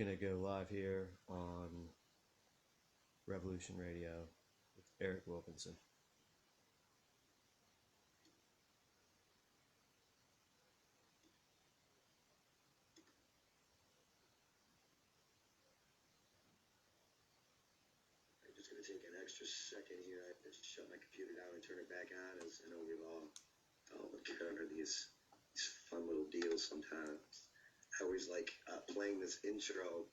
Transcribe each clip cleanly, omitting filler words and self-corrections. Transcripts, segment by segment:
Gonna go live here on Revolution Radio with Eric Wilkinson. I'm just gonna take an extra second here. I just shut my computer down and turn it back on, as I know we've all encountered these fun little deals sometimes. I always like playing this intro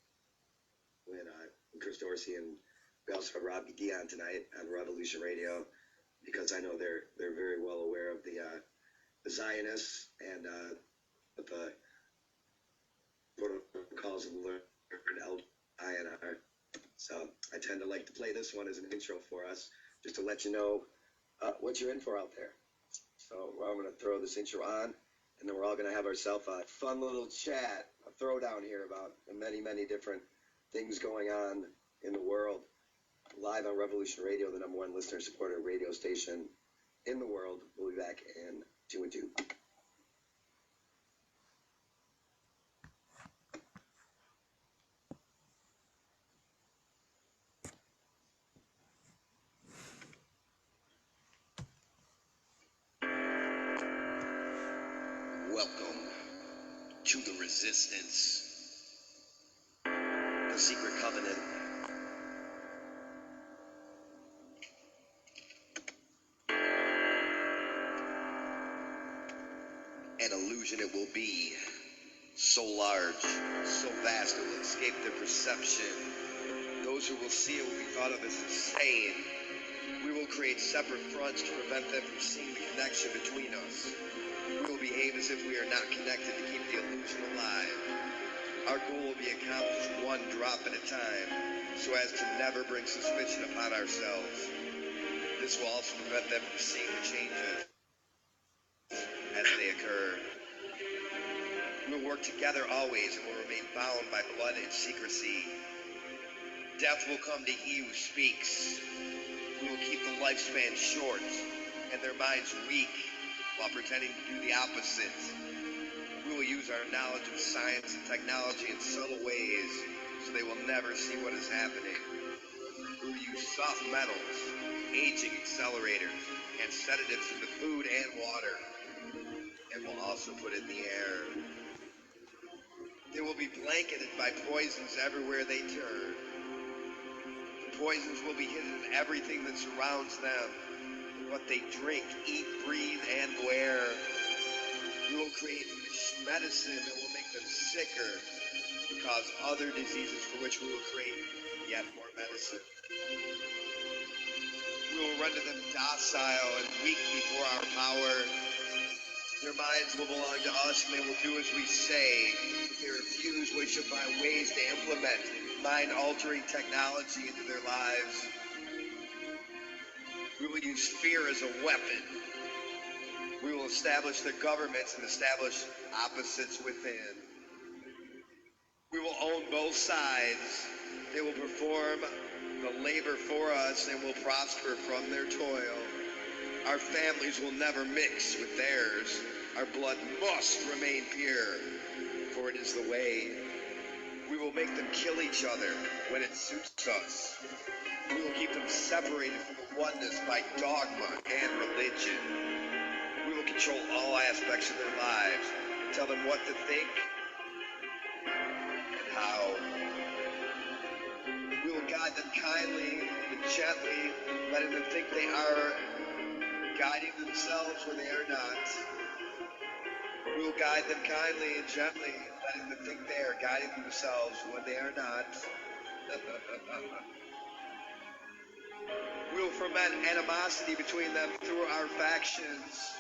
when Chris Dorsey, and we also have Robbie tonight on Revolution Radio, because I know they're very well aware of the Zionists and the protocols of the Lord INR. So I tend to like to play this one as an intro for us, just to let you know what you're in for out there. So I'm going to throw this intro on, and then we're all going to have ourselves a fun little chat, a throwdown here about the many, many different things going on in the world. Live on Revolution Radio, the #1 listener-supported radio station in the world. We'll be back in 2 and 2. Welcome to the Resistance, the Secret Covenant. An illusion it will be, so large, so vast it will escape their perception. Those who will see it will be thought of as insane. We will create separate fronts to prevent them from seeing the connection between us. We will behave as if we are not connected to keep the illusion alive. Our goal will be accomplished one drop at a time, so as to never bring suspicion upon ourselves. This will also prevent them from seeing the changes as they occur. We will work together always and will remain bound by blood and secrecy. Death will come to he who speaks. We will keep the lifespan short and their minds weak while pretending to do the opposite. We will use our knowledge of science and technology in subtle ways so they will never see what is happening. We will use soft metals, aging accelerators, and sedatives in the food and water. And we'll also put it in the air. They will be blanketed by poisons everywhere they turn. The poisons will be hidden in everything that surrounds them. What they drink, eat, breathe, and wear. We will create medicine that will make them sicker, cause other diseases for which we will create yet more medicine. We will render them docile and weak before our power. Their minds will belong to us, and they will do as we say. If they refuse, we shall find ways to implement mind-altering technology into their lives. We will use fear as a weapon. We will establish their governments and establish opposites within. We will own both sides. They will perform the labor for us and will prosper from their toil. Our families will never mix with theirs. Our blood must remain pure, for it is the way. We will make them kill each other when it suits us. We will keep them separated from the oneness by dogma and religion. We will control all aspects of their lives and tell them what to think and how. We will guide them kindly and gently, letting them think they are guiding themselves when they are not. We will guide them kindly and gently, letting them think they are guiding themselves when they are not. We will ferment animosity between them through our factions.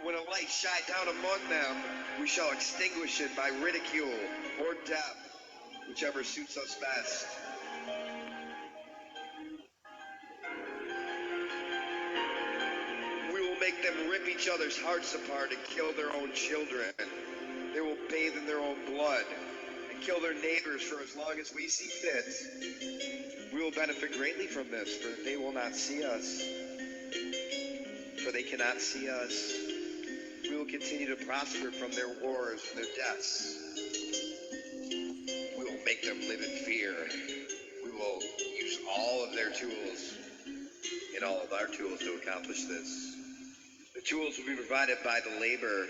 When a light shine down among them, we shall extinguish it by ridicule or death, whichever suits us best. We will make them rip each other's hearts apart and kill their own children. They will bathe in their own blood and kill their neighbors for as long as we see fit. We will benefit greatly from this, for they will not see us. For they cannot see us. We will continue to prosper from their wars and their deaths. will use all of their tools and all of our tools to accomplish this. The tools will be provided by the labor.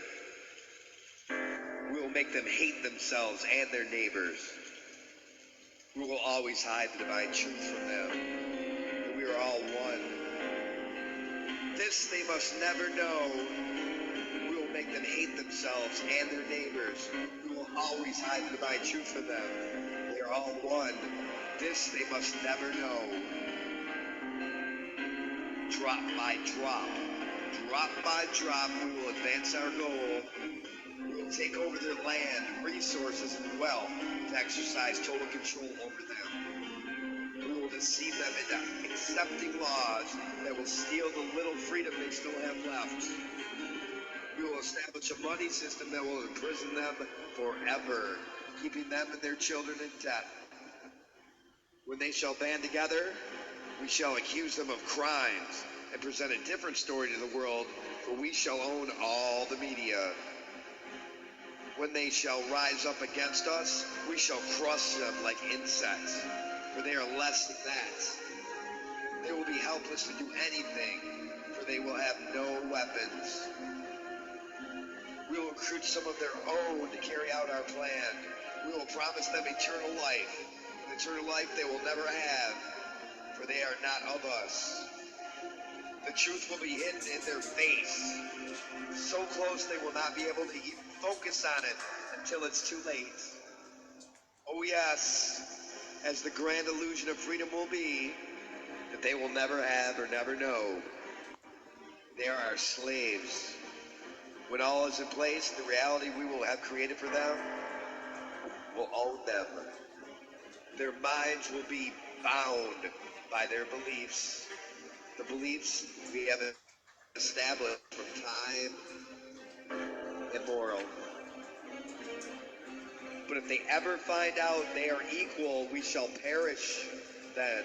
We will make them hate themselves and their neighbors. We will always hide the divine truth from them. That we are all one. This they must never know. We will make them hate themselves and their neighbors. We will always hide the divine truth from them. They are all one. This they must never know. Drop by drop, drop by drop, we will advance our goal. We will take over their land, resources, and wealth to exercise total control over them. We will deceive them into accepting laws that will steal the little freedom they still have left. We will establish a money system that will imprison them forever, keeping them and their children in debt. When they shall band together, we shall accuse them of crimes and present a different story to the world, for we shall own all the media. When they shall rise up against us, we shall crush them like insects, for they are less than that. They will be helpless to do anything, for they will have no weapons. We will recruit some of their own to carry out our plan. We will promise them eternal life, an eternal life they will never have, for they are not of us. The truth will be hidden in their face, so close they will not be able to even focus on it until it's too late. Oh yes, as the grand illusion of freedom will be, that they will never have or never know. They are our slaves. When all is in place, the reality we will have created for them will own them. Their minds will be bound by their beliefs, the beliefs we have established from time immemorial. But if they ever find out they are equal, we shall perish then.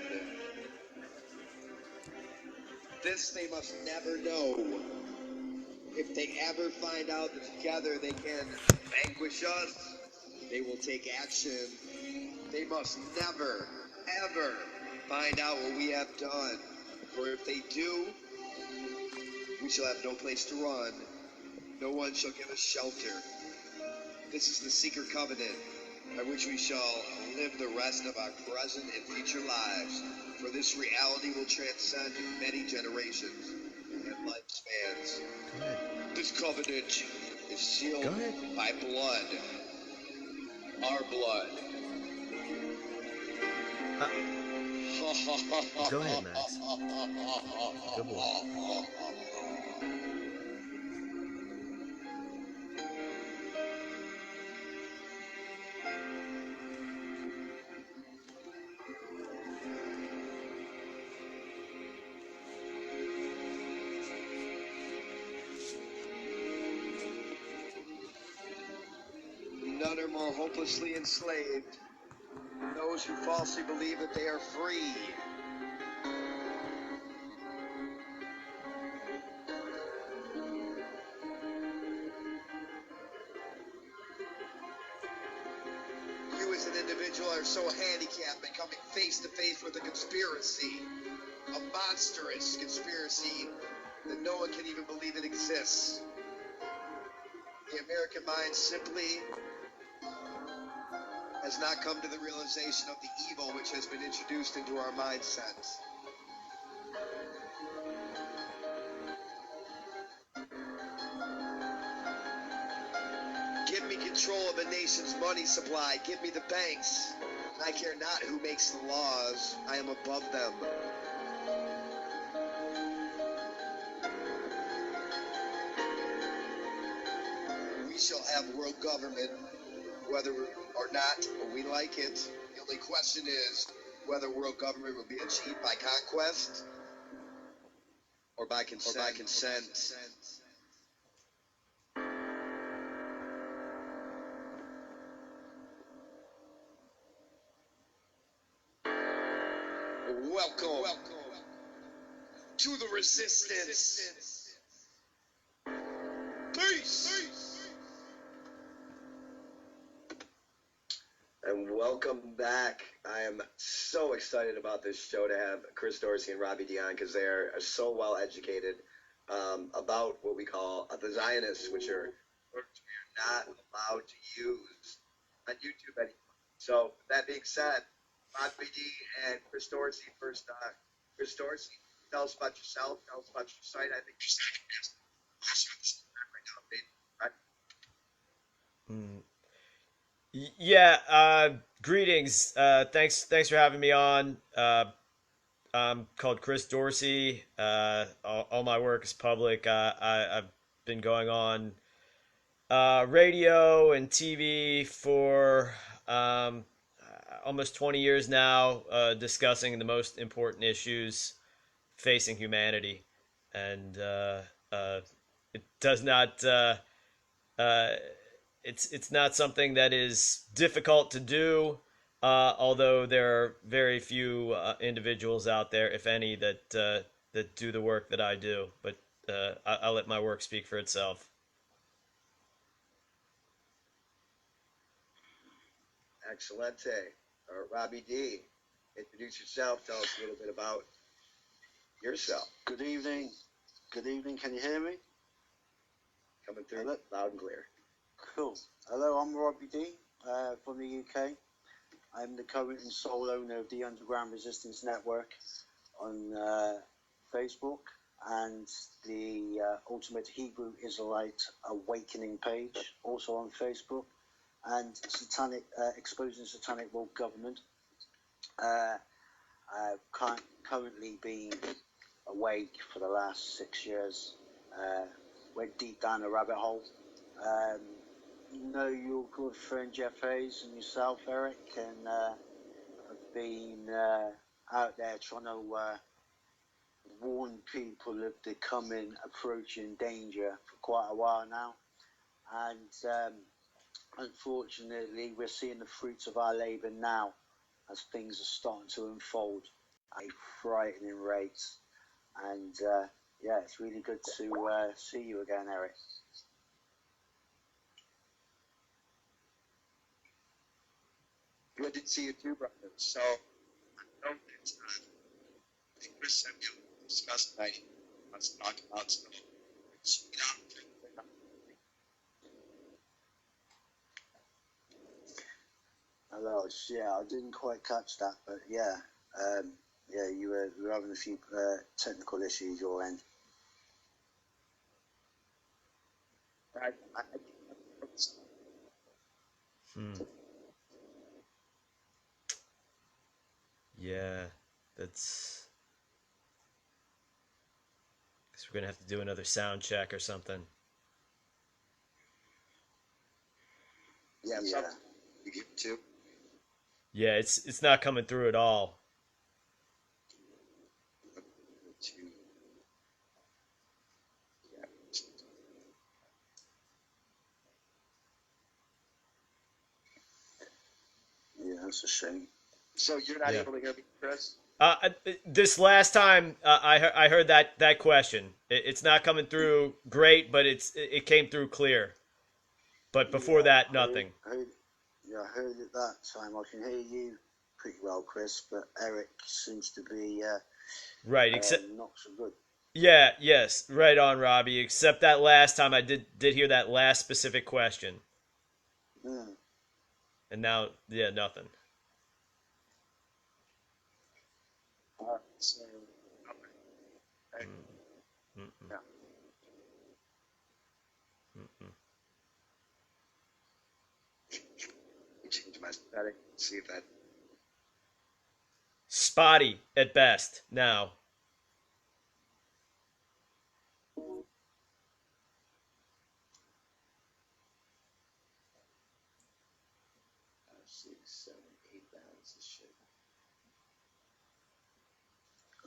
This they must never know. If they ever find out that together they can vanquish us, they will take action. They must never, ever find out what we have done. For if they do, we shall have no place to run. No one shall give us shelter. This is the secret covenant by which we shall live the rest of our present and future lives. For this reality will transcend many generations and lifespans. This covenant is sealed by blood. Our blood. Go ahead, Max. Good boy. None are more hopelessly enslaved than those who falsely believe that they are free. You as an individual are so handicapped by coming face to face with a conspiracy, a monstrous conspiracy that no one can even believe it exists. The American mind simply has not come to the realization of the evil which has been introduced into our mindset. Give me control of a nation's money supply. Give me the banks. I care not who makes the laws. I am above them. We shall have world government, whether or not we like it. The only question is whether world government will be achieved by conquest or by consent. Welcome to the resistance. Peace. And welcome back. I am so excited about this show to have Chris Dorsey and Robbie Dion because they are so well educated about what we call the Zionists, which are words we are not allowed to use on YouTube anymore. So, with that being said, Robbie D and Chris Dorsey, first, Chris Dorsey, tell us about yourself, tell us about your site. I think your site is also right now, right? Yeah, greetings. Thanks for having me on. I'm called Chris Dorsey. All my work is public. I've been going on radio and TV for almost 20 years now, discussing the most important issues facing humanity, and it does not. Uh, it's not something that is difficult to do. Although there are very few individuals out there, if any, that do the work that I do. But I'll let my work speak for itself. Excelente. Robbie D, introduce yourself. Tell us a little bit about yourself. Good evening. Good evening. Can you hear me? Coming through loud and clear. Cool. Hello, I'm Robbie D from the UK. I'm the current and sole owner of the Underground Resistance Network on Facebook and the Ultimate Hebrew Israelite Awakening page, also on Facebook, and Satanic Exposing Satanic World Government. I've currently been awake for the last 6 years. Went deep down a rabbit hole. Know your good friend Jeff Hayes and yourself, Eric, and have been out there trying to warn people of the coming, approaching danger for quite a while now. And unfortunately, we're seeing the fruits of our labour now as things are starting to unfold at a frightening rate. And yeah, it's really good to see you again, Eric. Good to see you too, brother. So, I know that I think Chris said we'll discuss tonight. Let's talk about stuff. Hello, yeah, I didn't quite catch that, but yeah, yeah, you were having a few technical issues your end. Yeah, that's. Guess we're gonna have to do another sound check or something. Yeah, Yeah. You get too. Yeah, it's not coming through at all. Yeah, that's a shame. So you're not Yeah. able to hear me, Chris? This last time I heard that question. It's not coming through great, but it came through clear. But before Yeah, that, nothing. I heard it that time. I can hear you pretty well, Chris, but Eric seems to be Right. Except not so good. yeah, yes, right on, Robbie. Except that last time I did hear that last specific question, Mm. and now yeah, nothing. So, okay. Mm-mm. Yeah. Mm-mm. Change my setting. See if that. Spotty at best now. 6, 7, 8 pounds of shit.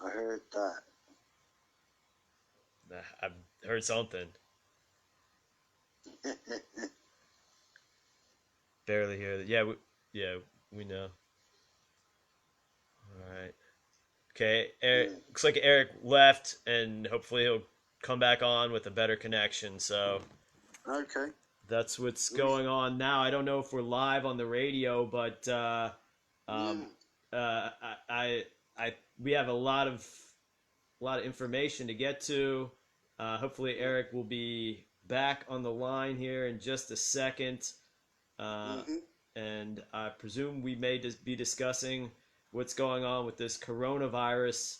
I heard that. I've heard something. Barely hear that. Yeah, we know. All right. Okay. Looks like Eric left, and hopefully he'll come back on with a better connection. So. Okay. That's what's going on now. I don't know if we're live on the radio, but um, we have a lot of information to get to. Hopefully, Eric will be back on the line here in just a second, Mm-hmm. and I presume we may be discussing what's going on with this coronavirus,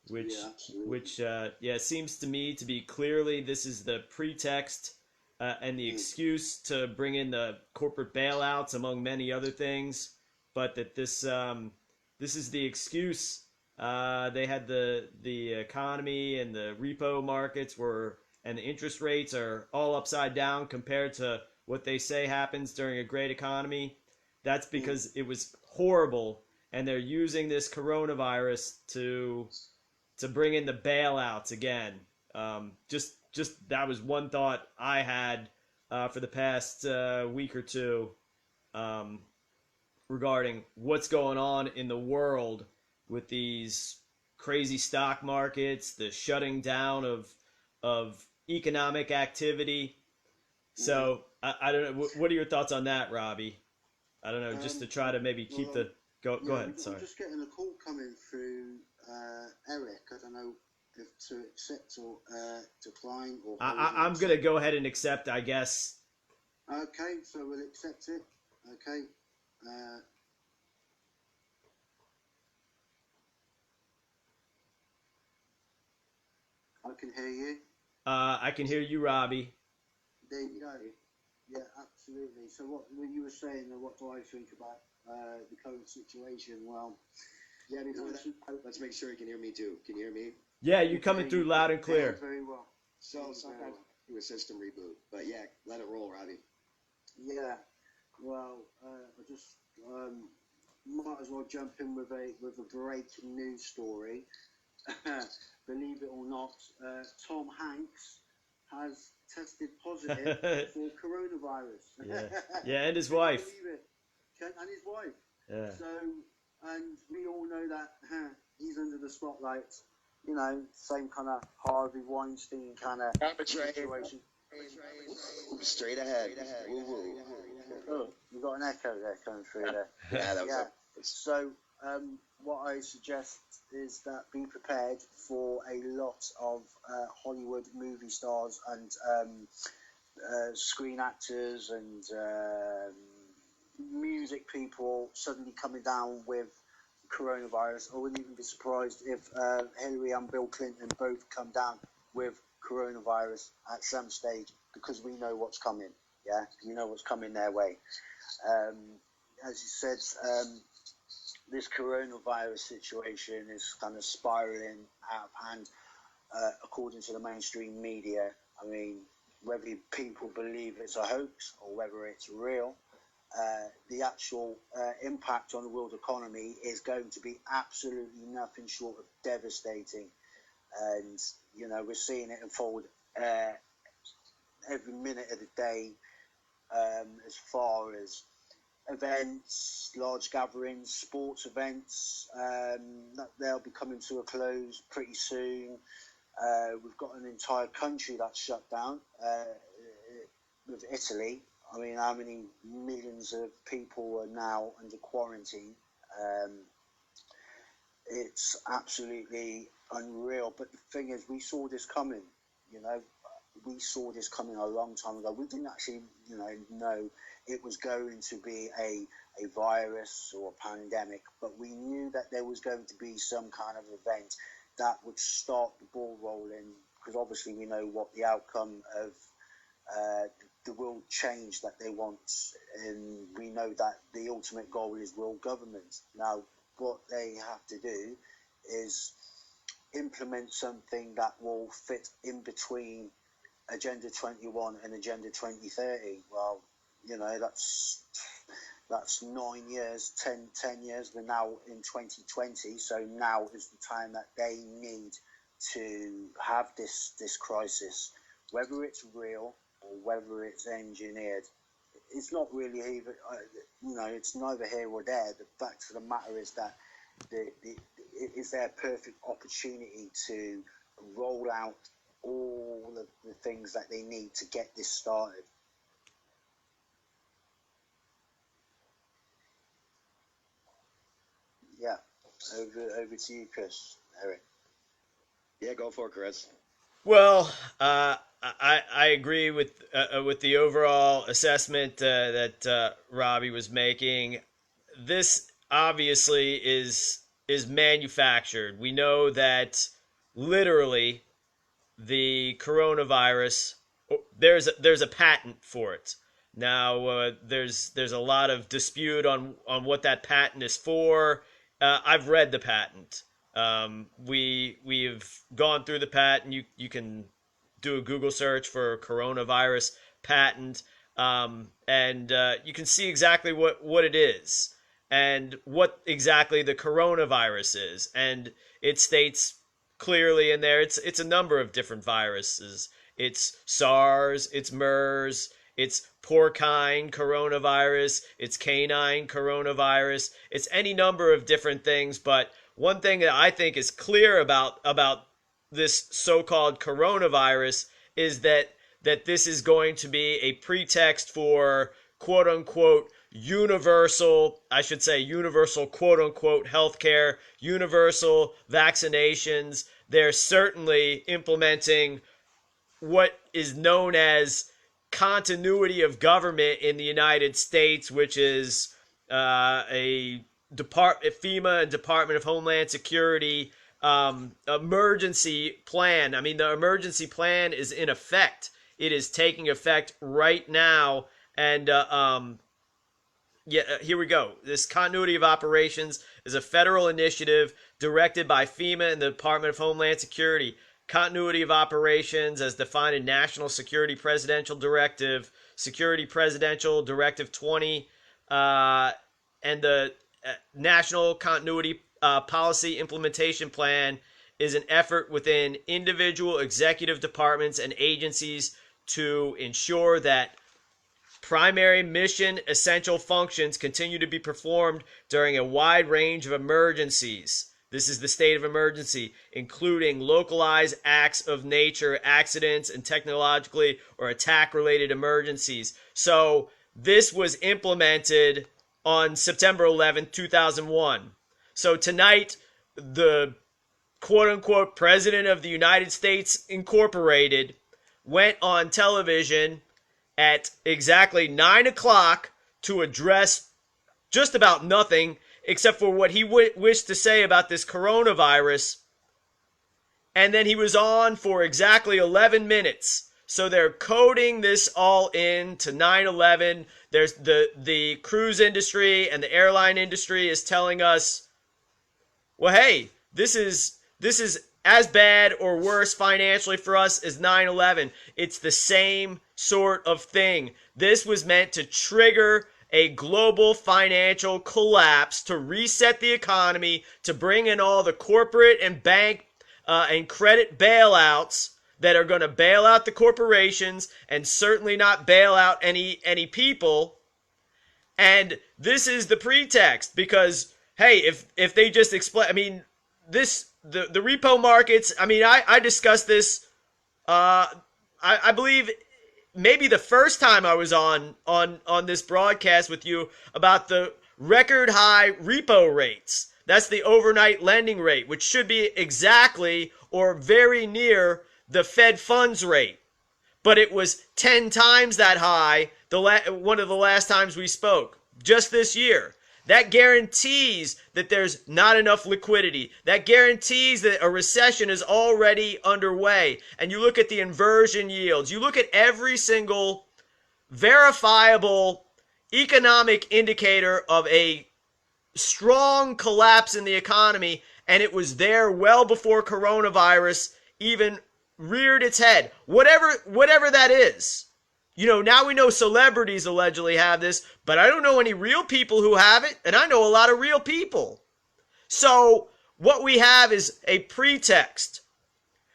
which Yeah, absolutely. seems to me to be clearly this is the pretext and the excuse to bring in the corporate bailouts among many other things, but that this is the excuse. They had the economy and the repo markets and the interest rates are all upside down compared to what they say happens during a great economy. That's because it was horrible, and they're using this coronavirus to bring in the bailouts again. Just that was one thought I had for the past week or two regarding what's going on in the world with these crazy stock markets, the shutting down of economic activity. So I don't know. What are your thoughts on that, Robbie? I don't know. Just to try to maybe keep the go ahead. Sorry. I'm just getting a call coming through Eric. I don't know if to accept or decline or. I'm gonna go ahead and accept, I guess. Okay, so we'll accept it. Okay. I can hear you. I can hear you, Robbie. There you go. Yeah, absolutely. So when you were saying, what do I think about the current situation? Well, Yeah, before that, let's make sure you can hear me too. Can you hear me? Yeah, you're coming through loud and clear. Very well. So sometimes do a system reboot, but yeah, let it roll, Robbie. Yeah. Well, I just might as well jump in with a breaking news story. Believe it or not, Tom Hanks has tested positive for coronavirus. Yeah, and his wife. Believe it. And his wife. Yeah. So, and we all know that he's under the spotlight. You know, same kind of Harvey Weinstein kind of situation. Straight ahead. Woo woo. Oh, you got an echo there coming through there. Yeah, that was Yeah. So, what I suggest is that be prepared for a lot of Hollywood movie stars and screen actors and music people suddenly coming down with coronavirus. I wouldn't even be surprised if Hillary and Bill Clinton both come down with coronavirus at some stage, because we know what's coming. Yeah, we know what's coming their way. As you said, this coronavirus situation is kind of spiraling out of hand, according to the mainstream media. I mean, whether people believe it's a hoax or whether it's real, the actual impact on the world economy is going to be absolutely nothing short of devastating. And, you know, we're seeing it unfold every minute of the day, as far as events, large gatherings, sports events, they'll be coming to a close pretty soon. We've got an entire country that's shut down, with Italy. I mean, how many millions of people are now under quarantine? It's absolutely unreal. But the thing is, we saw this coming, you know. We saw this coming a long time ago. We didn't actually, know it was going to be a virus or a pandemic, but we knew that there was going to be some kind of event that would start the ball rolling, because obviously we know what the outcome of the world change that they want, and we know that the ultimate goal is world government. Now, what they have to do is implement something that will fit in between Agenda 21 and Agenda 2030. Well, that's 9 years, 10 years. We're now in 2020, so now is the time that they need to have this crisis, whether it's real or whether it's engineered. It's not really even, it's neither here or there. The fact of the matter is that it's their perfect opportunity to roll out all of the things that they need to get this started. Over to you, Chris. Eric. Yeah, go for it, Chris. Well, I agree with the overall assessment that Robbie was making. This obviously is manufactured. We know that literally the coronavirus, there's a patent for it. Now there's a lot of dispute on what that patent is for. I've read the patent. We've gone through the patent. You can do a Google search for coronavirus patent, and you can see exactly what it is and what exactly the coronavirus is. And it states clearly in there it's a number of different viruses. It's SARS, it's MERS, it's porcine coronavirus, it's canine coronavirus, it's any number of different things. But one thing that I think is clear about this so-called coronavirus is that this is going to be a pretext for quote-unquote universal quote-unquote healthcare, universal vaccinations. They're certainly implementing what is known as continuity of government in the United States, which is a FEMA and Department of Homeland Security emergency plan. I mean, the emergency plan is in effect. It is taking effect right now. And here we go. This continuity of operations is a federal initiative directed by FEMA and the Department of Homeland Security. Continuity of operations as defined in National Security Presidential Directive, Security Presidential Directive 20, and the National Continuity Policy Implementation Plan is an effort within individual executive departments and agencies to ensure that primary mission essential functions continue to be performed during a wide range of emergencies. This is the state of emergency, including localized acts of nature, accidents, and technologically or attack-related emergencies. So this was implemented on September 11th, 2001. So tonight, the quote-unquote President of the United States Incorporated went on television at exactly 9 o'clock to address just about nothing except for what he wished to say about this coronavirus. And then he was on for exactly 11 minutes. So they're coding this all in to 9/11. There's the cruise industry and the airline industry is telling us, well, hey, this is as bad or worse financially for us as 9/11. It's the same sort of thing. This was meant to trigger a global financial collapse, to reset the economy, to bring in all the corporate and bank and credit bailouts that are going to bail out the corporations and certainly not bail out any people. And this is the pretext because, hey, if they just explain, I mean, the repo markets, I mean, I discussed this, I believe maybe the first time I was on this broadcast with you about the record high repo rates. That's the overnight lending rate, which should be exactly or very near the Fed funds rate. But it was 10 times that high one of the last times we spoke, just this year. That guarantees that there's not enough liquidity. That guarantees that a recession is already underway. And you look at the inversion yields. You look at every single verifiable economic indicator of a strong collapse in the economy, and it was there well before coronavirus even reared its head. Whatever that is. You know, now we know celebrities allegedly have this, but I don't know any real people who have it, and I know a lot of real people. So what we have is a pretext,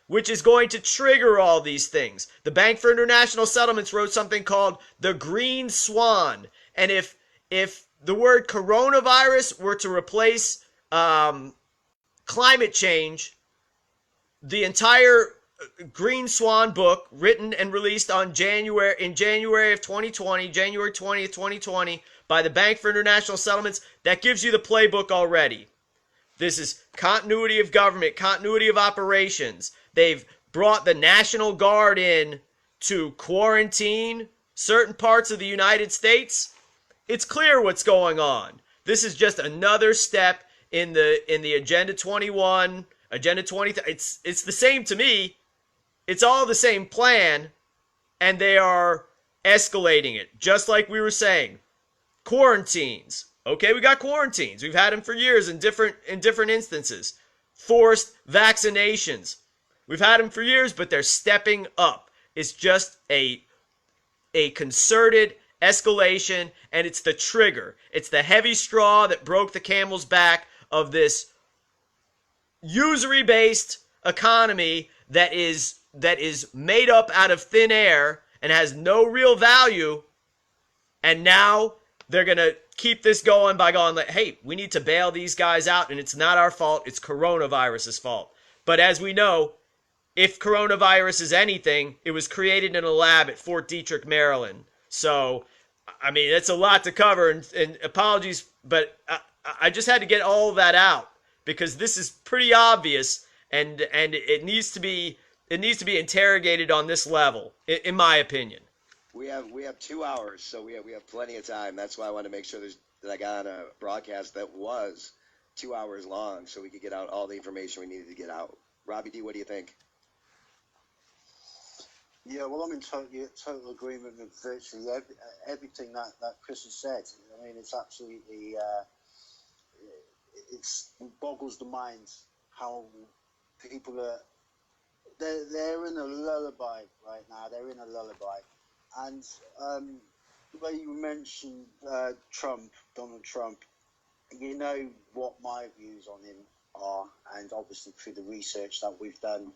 which is going to trigger all these things. The Bank for International Settlements wrote something called the Green Swan, and if the word coronavirus were to replace climate change, the entire Green Swan book, written and released in January of 2020, January 20th, 2020, by the Bank for International Settlements, that gives you the playbook already. This is continuity of government, continuity of operations. They've brought the National Guard in to quarantine certain parts of the United States. It's clear what's going on. This is just another step in the Agenda 21, Agenda 20. It's the same to me. It's all the same plan, and they are escalating it, just like we were saying. Quarantines. Okay, we got quarantines. We've had them for years in different instances. Forced vaccinations. We've had them for years, but they're stepping up. It's just a concerted escalation, and it's the trigger. It's the heavy straw that broke the camel's back of this usury-based economy that is made up out of thin air and has no real value. And now they're going to keep this going by going like, hey, we need to bail these guys out, and it's not our fault. It's coronavirus's fault. But as we know, if coronavirus is anything, it was created in a lab at Fort Detrick, Maryland. So, I mean, it's a lot to cover, and apologies, but I just had to get all of that out because this is pretty obvious, and it needs to be interrogated on this level, in my opinion. We have 2 hours, so we have plenty of time. That's why I wanted to make sure that I got on a broadcast that was 2 hours long, so we could get out all the information we needed to get out. Robbie D, what do you think? Yeah, well, I'm in total agreement with virtually everything that Chris has said. I mean, it's absolutely, it boggles the mind how people are, they're in a lullaby right now. They're in a lullaby. And the way you mentioned Donald Trump, you know what my views on him are, and obviously through the research that we've done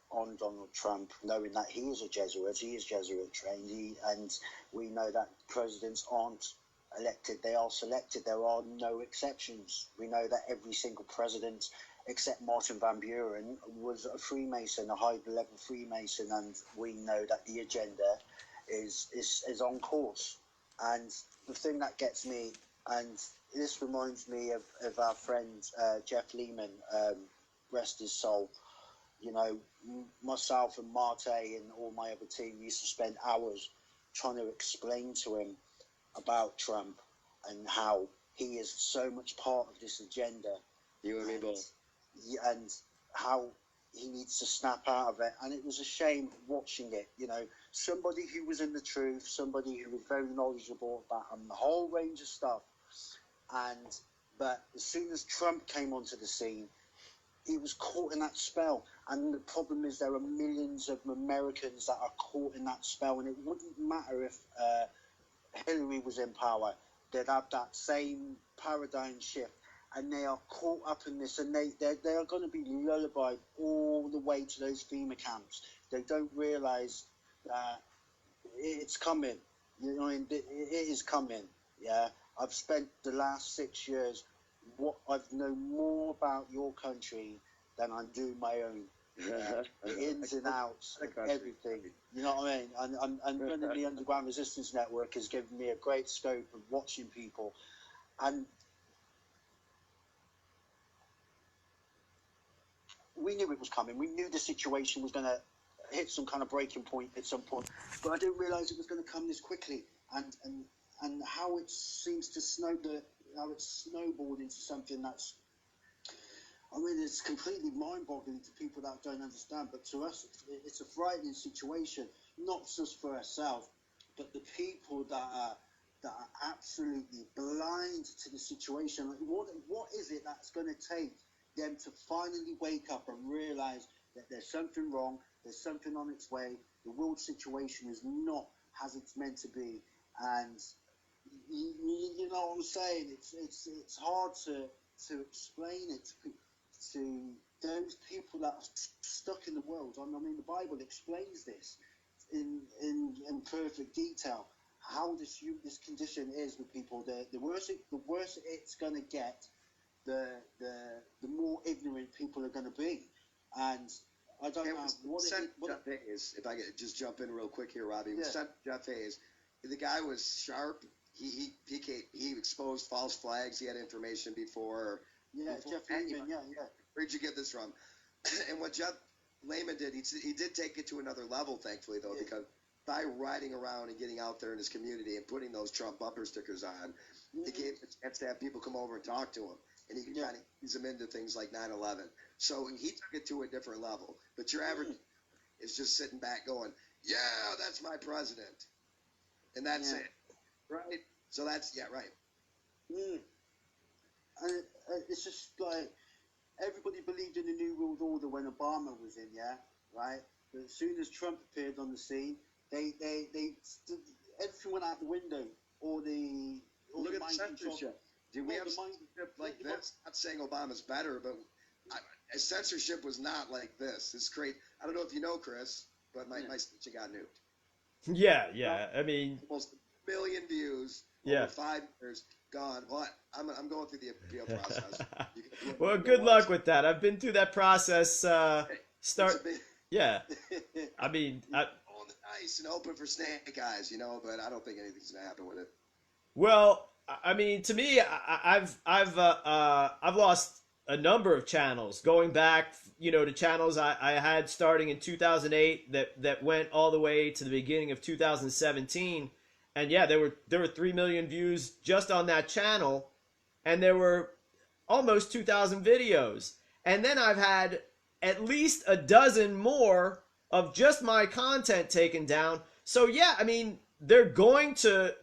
on Donald Trump, knowing that he is Jesuit trained, and we know that presidents aren't elected, they are selected. There are no exceptions. We know that every single president except Martin Van Buren was a Freemason, a high-level Freemason, and we know that the agenda is on course. And the thing that gets me, and this reminds me of our friend Jeff Lehman, rest his soul. You know, myself and Marte and all my other team used to spend hours trying to explain to him about Trump and how he is so much part of this agenda. You and me both. And how he needs to snap out of it. And it was a shame watching it. You know, somebody who was in the truth, somebody who was very knowledgeable about a whole range of stuff. But as soon as Trump came onto the scene, he was caught in that spell. And the problem is there are millions of Americans that are caught in that spell. And it wouldn't matter if Hillary was in power. They'd have that same paradigm shift. And they are caught up in this, and they are going to be lullabied all the way to those FEMA camps. They don't realise that it's coming. You know, it is coming. Yeah, I've spent the last 6 years. I've known more about your country than I do my own. The ins and outs of everything. You know what I mean? And running the Underground Resistance Network has given me a great scope of watching people, and we knew it was coming. We knew the situation was going to hit some kind of breaking point at some point, but I didn't realise it was going to come this quickly. And how it seems to how it's snowballed into something that's, I mean, it's completely mind-boggling to people that don't understand. But to us, it's a frightening situation, not just for ourselves, but the people that are absolutely blind to the situation. Like, what is it that's going to take them to finally wake up and realize that there's something wrong, there's something on its way, the world situation is not as it's meant to be? And you know what I'm saying? It's hard to explain it to those people that are stuck in the world. I mean, the Bible explains this in perfect detail, how this condition is with people. The worse it's going to get, the more ignorant people are going to be. And I don't know what Jeff Hayes, if I could just jump in real quick here, Robbie. Yeah. Jeff Hayes, the guy was sharp. He exposed false flags. He had information before Yeah, Jeff Lehman, yeah. Where'd you get this from? And what Jeff Lehman did, he did take it to another level, thankfully, though, because by riding around and getting out there in his community and putting those Trump bumper stickers on, he gave a chance to have people come over and talk to him. And he could kind of ease them into things like 9/11. So he took it to a different level. But your average is just sitting back going, yeah, that's my president. And that's it. Right? So that's, right. And it's just like everybody believed in the New World Order when Obama was in, right? But as soon as Trump appeared on the scene, they everything went out the window. Look at the censorship. Do we have censorship like this? I'm not saying Obama's better, but censorship was not like this. It's great. I don't know if you know, Chris, but my speech got nuked. Yeah. I mean, almost 1 million views. Over 5 years gone. Well, I'm going through the appeal process. Well, good luck with that. I've been through that process. I mean, nice and open for snake eyes, but I don't think anything's gonna happen with it. Well, I mean, to me, I've lost a number of channels going back, to channels I had starting in 2008 that went all the way to the beginning of 2017. And there were 3 million views just on that channel, and there were almost 2,000 videos. And then I've had at least a dozen more of just my content taken down. So I mean, they're going to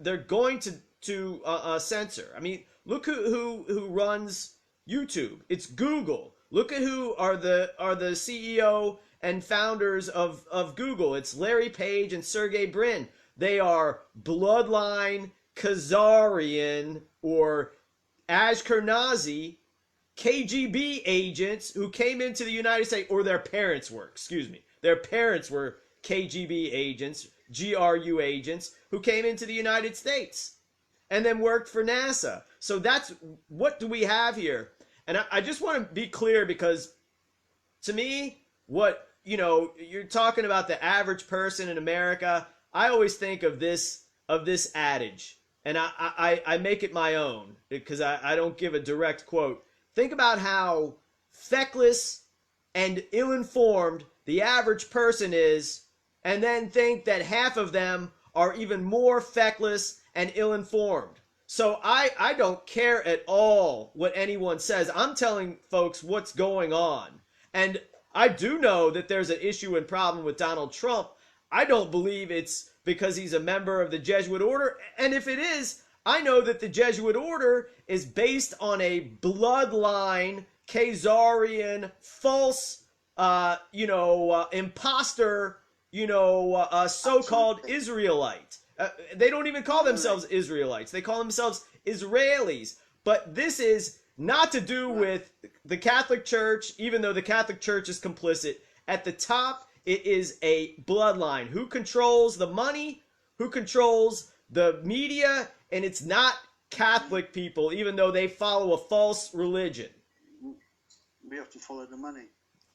censor. I mean, look who runs YouTube. It's Google. Look at who are the CEO and founders of Google. It's Larry Page and Sergey Brin. They are bloodline Khazarian or Ashkenazi KGB agents who came into the United States, or their parents were, Their parents were KGB agents, GRU agents, who came into the United States and then worked for NASA. So that's, what do we have here? And I just want to be clear, because to me, what, you're talking about the average person in America, I always think of this adage, and I make it my own, because I don't give a direct quote. Think about how feckless and ill-informed the average person is, and then think that half of them are even more feckless and ill-informed. So I don't care at all what anyone says. I'm telling folks what's going on. And I do know that there's an issue and problem with Donald Trump. I don't believe it's because he's a member of the Jesuit order. And if it is, I know that the Jesuit order is based on a bloodline, Khazarian, false, imposter, so-called Israelite. They don't even call themselves Israelites. They call themselves Israelis. But this is not to do with the Catholic Church, even though the Catholic Church is complicit. At the top, it is a bloodline. Who controls the money? Who controls the media? And it's not Catholic people, even though they follow a false religion. We have to follow the money.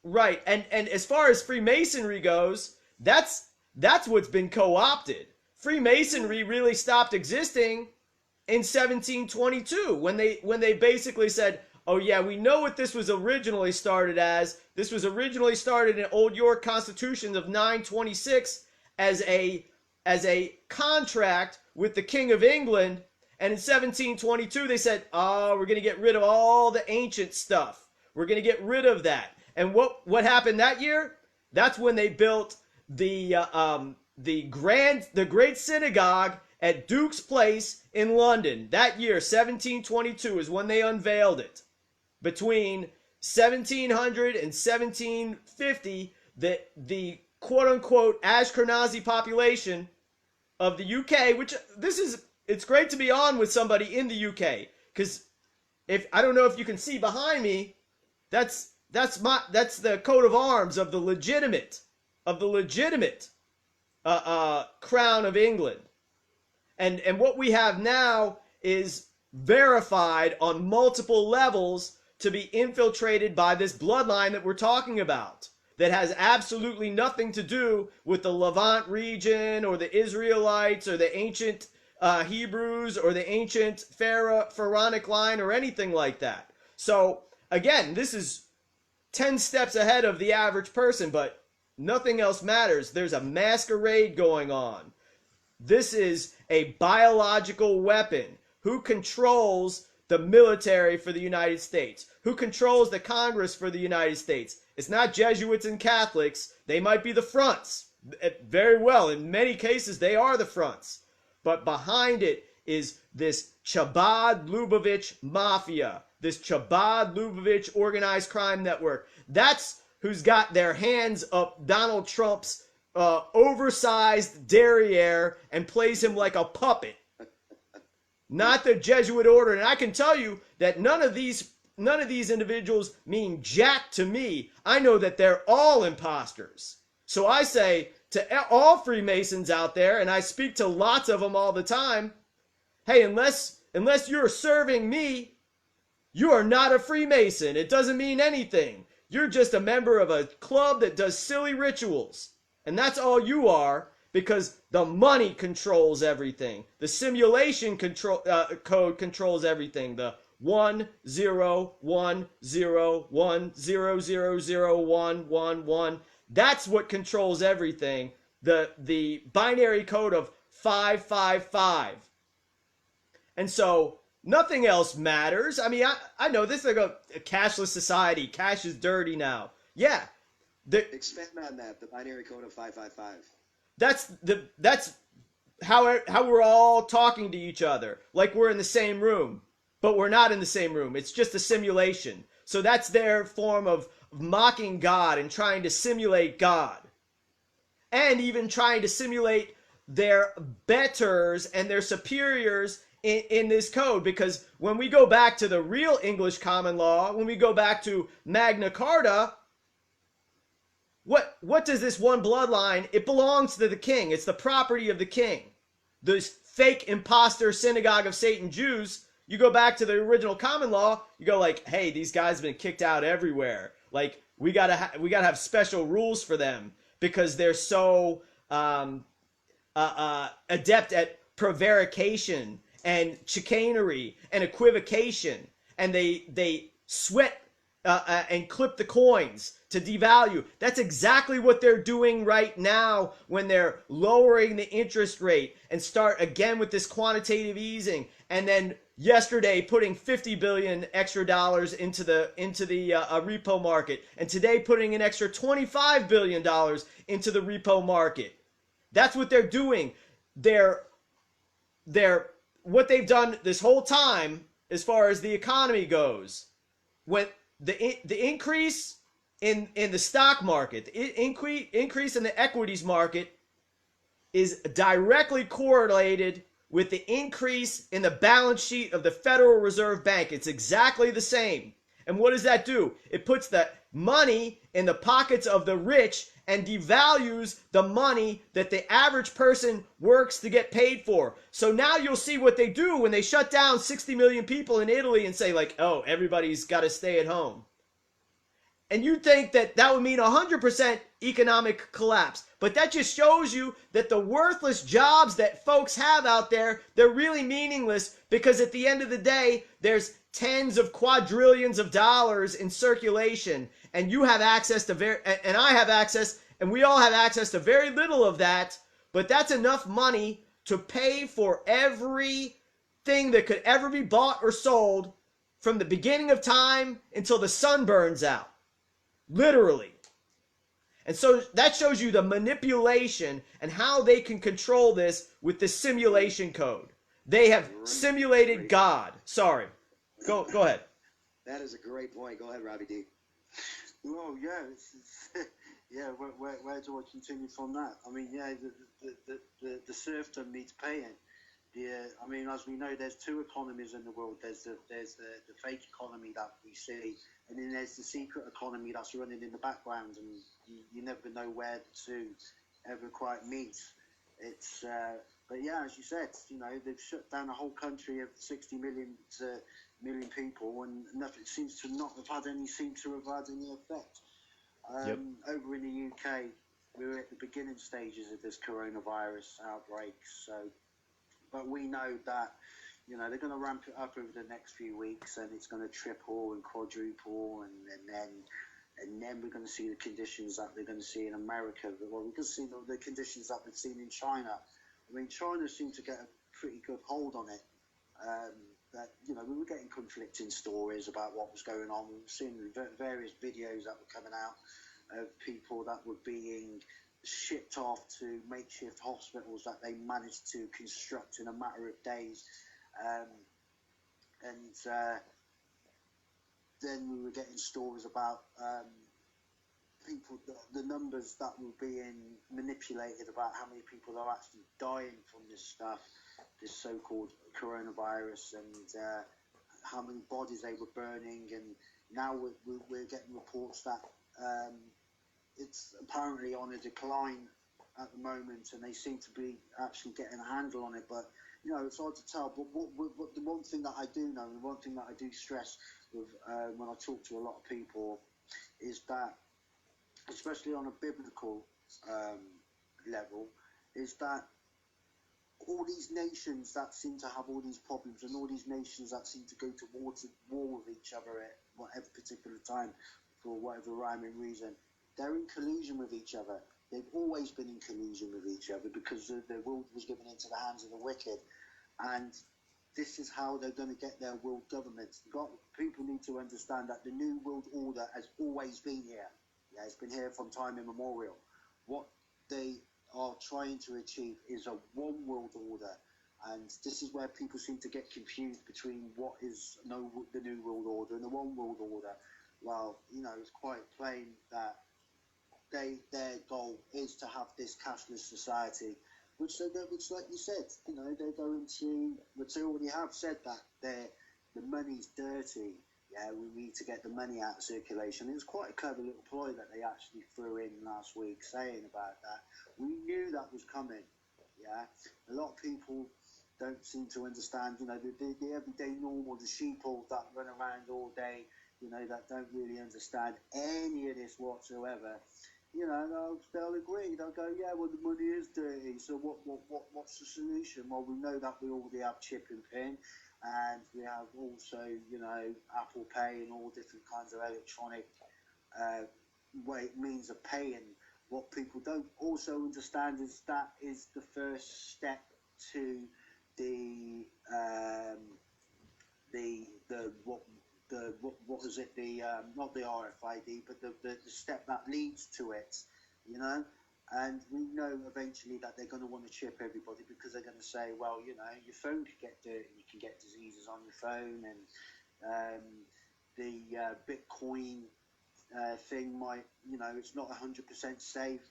Right. And as far as Freemasonry goes, that's what's been co-opted. Freemasonry really stopped existing in 1722 when they basically said, oh yeah, we know what this was originally started as. This was originally started in Old York Constitution of 926 as a contract with the King of England. And in 1722 they said, oh, we're going to get rid of all the ancient stuff. We're going to get rid of that. And what happened that year? That's when they built the Great Synagogue at Duke's Place in London. That year, 1722, is when they unveiled it. Between 1700 and 1750, the quote-unquote Ashkenazi population of the UK, which it's great to be on with somebody in the UK, because I don't know if you can see behind me, that's the coat of arms of the legitimate crown of England. And what we have now is verified on multiple levels to be infiltrated by this bloodline that we're talking about, that has absolutely nothing to do with the Levant region or the Israelites or the ancient Hebrews or the ancient pharaonic line or anything like that. So again, this is 10 steps ahead of the average person, but nothing else matters. There's a masquerade going on. This is a biological weapon. Who controls the military for the United States? Who controls the Congress for the United States? It's not Jesuits and Catholics. They might be the fronts. Very well. In many cases, they are the fronts. But behind it is this Chabad-Lubavitch mafia, this Chabad-Lubavitch organized crime network. That's who's got their hands up Donald Trump's oversized derriere and plays him like a puppet. Not the Jesuit order. And I can tell you that none of these individuals mean jack to me. I know that they're all imposters. So I say to all Freemasons out there, and I speak to lots of them all the time, hey, unless you're serving me, you are not a Freemason. It doesn't mean anything. You're just a member of a club that does silly rituals. And that's all you are, because the money controls everything. The simulation code controls everything. The 1-0-1-0-1-0-0-0-1-1-1. That's what controls everything. The binary code of 555. And so nothing else matters. I mean, I know this is like a cashless society. Cash is dirty now. Yeah. Expand on that. The binary code of 555. That's how we're all talking to each other, like we're in the same room, but we're not in the same room. It's just a simulation. So that's their form of mocking God and trying to simulate God, and even trying to simulate their betters and their superiors in this code. Because when we go back to the real English common law, when we go back to Magna Carta, what does this one bloodline? It belongs to the king. It's the property of the king. Those fake imposter synagogue of Satan Jews, you go back to the original common law, you go like, hey, these guys have been kicked out everywhere. Like, we gotta have special rules for them because they're so adept at prevarication and chicanery and equivocation, and they sweat and clip the coins to devalue. That's exactly what they're doing right now when they're lowering the interest rate and start again with this quantitative easing, and then yesterday putting $50 billion extra dollars into the repo market, and today putting an extra $25 billion into the repo market. That's what they're doing. They're what they've done this whole time as far as the economy goes. When the increase in the stock market, the increase in the equities market is directly correlated with the increase in the balance sheet of the Federal Reserve Bank. It's exactly the same. And what does that do? It puts the money in the pockets of the rich and devalues the money that the average person works to get paid for. So now you'll see what they do when they shut down 60 million people in Italy and say like, oh, everybody's got to stay at home. And you'd think that that would mean 100% economic collapse. But that just shows you that the worthless jobs that folks have out there, they're really meaningless, because at the end of the day, there's tens of quadrillions of dollars in circulation, and you have access to and I have access, and we all have access to very little of that, but that's enough money to pay for everything that could ever be bought or sold from the beginning of time until the sun burns out. Literally. And so that shows you the manipulation and how they can control this with the simulation code. They have simulated God. Sorry. Go ahead. That is a great point. Go ahead, Robbie D. Well, yeah, yeah. Where do I continue from that? I mean, yeah, the serfdom needs paying. Yeah, I mean, as we know, there's two economies in the world. There's the fake economy that we see, and then there's the secret economy that's running in the background, and you never know where the two ever quite meet. It's but yeah, as you said, you know, they've shut down a whole country of 60 million people, and nothing seems to not have had any effect. Over in the UK, we're at the beginning stages of this coronavirus outbreak, so. But we know that, You know, they're going to ramp it up over the next few weeks, and it's going to triple and quadruple, and then we're going to see the conditions that they're going to see in America. Well, we're going to see the conditions that we've seen in China. I mean, China seemed to get a pretty good hold on it. That, you know, we were getting conflicting stories about what was going on. We were seeing various videos that were coming out of people that were being shipped off to makeshift hospitals that they managed to construct in a matter of days. Then we were getting stories about people, the numbers that were being manipulated about how many people are actually dying from this stuff, this so-called coronavirus, and how many bodies they were burning. And now we're getting reports that it's apparently on a decline at the moment, and they seem to be actually getting a handle on it. But you know, it's hard to tell. But what the one thing that I do know, and the one thing that I do stress with when I talk to a lot of people, is that, especially on a biblical level, is that all these nations that seem to have all these problems, and all these nations that seem to go to war with each other at whatever particular time for whatever rhyme and reason, they're in collusion with each other. They've always been in collusion with each other because the world was given into the hands of the wicked, and this is how they're going to get their world government. People need to understand that the New World Order has always been here. Yeah, it's been here from time immemorial. What they are trying to achieve is a one world order, and this is where people seem to get confused between what is the New World Order and the one world order. Well, you know, it's quite plain that their goal is to have this cashless society, which like you said, you know, they're going to, which they already have said that the money's dirty. Yeah, we need to get the money out of circulation. It was quite a clever little ploy that they actually threw in last week, saying about that. We knew that was coming. Yeah, a lot of people don't seem to understand. You know, the everyday normal, the sheeple that run around all day. You know, that don't really understand any of this whatsoever. You know, they'll agree. They'll go, yeah, well, the money is dirty. So what's the solution? Well, we know that we already have chip and pin, and we have also, you know, Apple Pay and all different kinds of electronic means of paying. What people don't also understand is that is the first step to what is it, not the RFID, but the step that leads to it, you know. And we know eventually that they're going to want to chip everybody, because they're going to say, well, you know, your phone could get dirty, you can get diseases on your phone, and the Bitcoin thing might, you know, it's not 100% safe.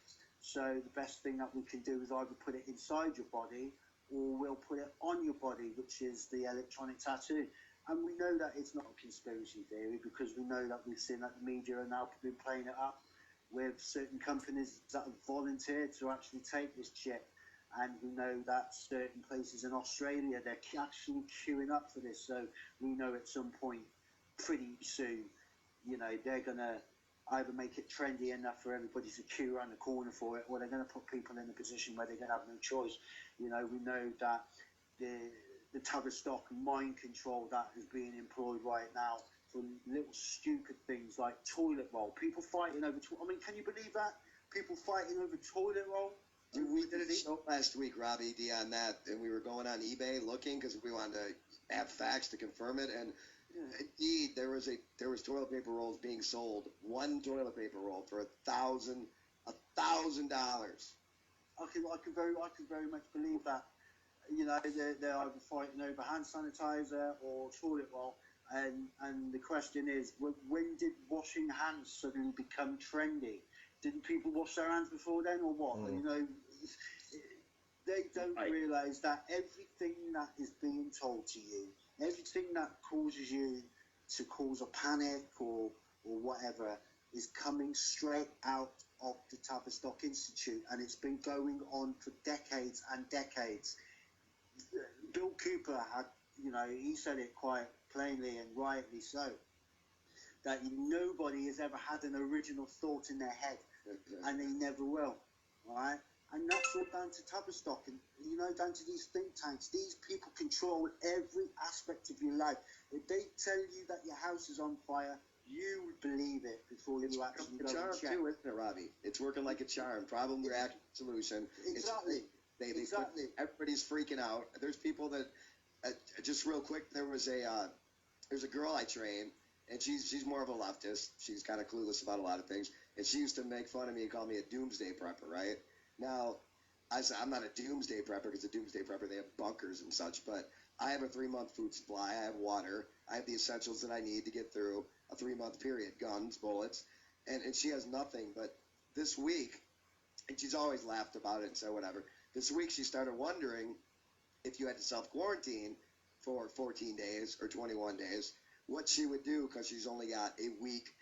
So the best thing that we can do is either put it inside your body, or we'll put it on your body, which is the electronic tattoo. And we know that it's not a conspiracy theory, because we know that we've seen that the media are now been playing it up with certain companies that have volunteered to actually take this chip. And we know that certain places in Australia, they're actually queuing up for this. So we know at some point pretty soon, you know, they're going to either make it trendy enough for everybody to queue around the corner for it, or they're going to put people in a position where they're going to have no choice. You know, we know that the Tavistock mind control that is being employed right now for little stupid things like toilet roll. People fighting over I mean, can you believe that? People fighting over toilet roll? We did a show last week, Robbie D, on that, and we were going on eBay looking because we wanted to have facts to confirm it, and indeed there was toilet paper rolls being sold, one toilet paper roll for $1,000. I can very much believe that. You know, they're either fighting over hand sanitizer or toilet roll, and the question is, when did washing hands suddenly become trendy? Didn't people wash their hands before then, or what? You know, they don't realise that everything that is being told to you, everything that causes you to cause a panic or whatever, is coming straight out of the Tavistock Institute, and it's been going on for decades and decades. Bill Cooper had, you know, he said it quite plainly and rightly so, that nobody has ever had an original thought in their head, and they never will, right? And that's all down to Tavistock and, down to these think tanks. These people control every aspect of your life. If they tell you that your house is on fire, you would believe it before you actually go charm and check. too, isn't it, Robbie? It's working like a charm. Problem, reaction, solution. Exactly. Exactly. Everybody's freaking out. There's people that, just real quick, there's a girl I train, and she's more of a leftist. She's kind of clueless about a lot of things, and she used to make fun of me and call me a doomsday prepper, right? Now, I said I'm not a doomsday prepper, because a doomsday prepper, they have bunkers and such, but I have a 3-month food supply. I have water. I have the essentials that I need to get through a 3-month period, guns, bullets, and she has nothing. But this week, and she's always laughed about it and said whatever, this week she started wondering if you had to self-quarantine for 14 days or 21 days, what she would do, because she's only got a week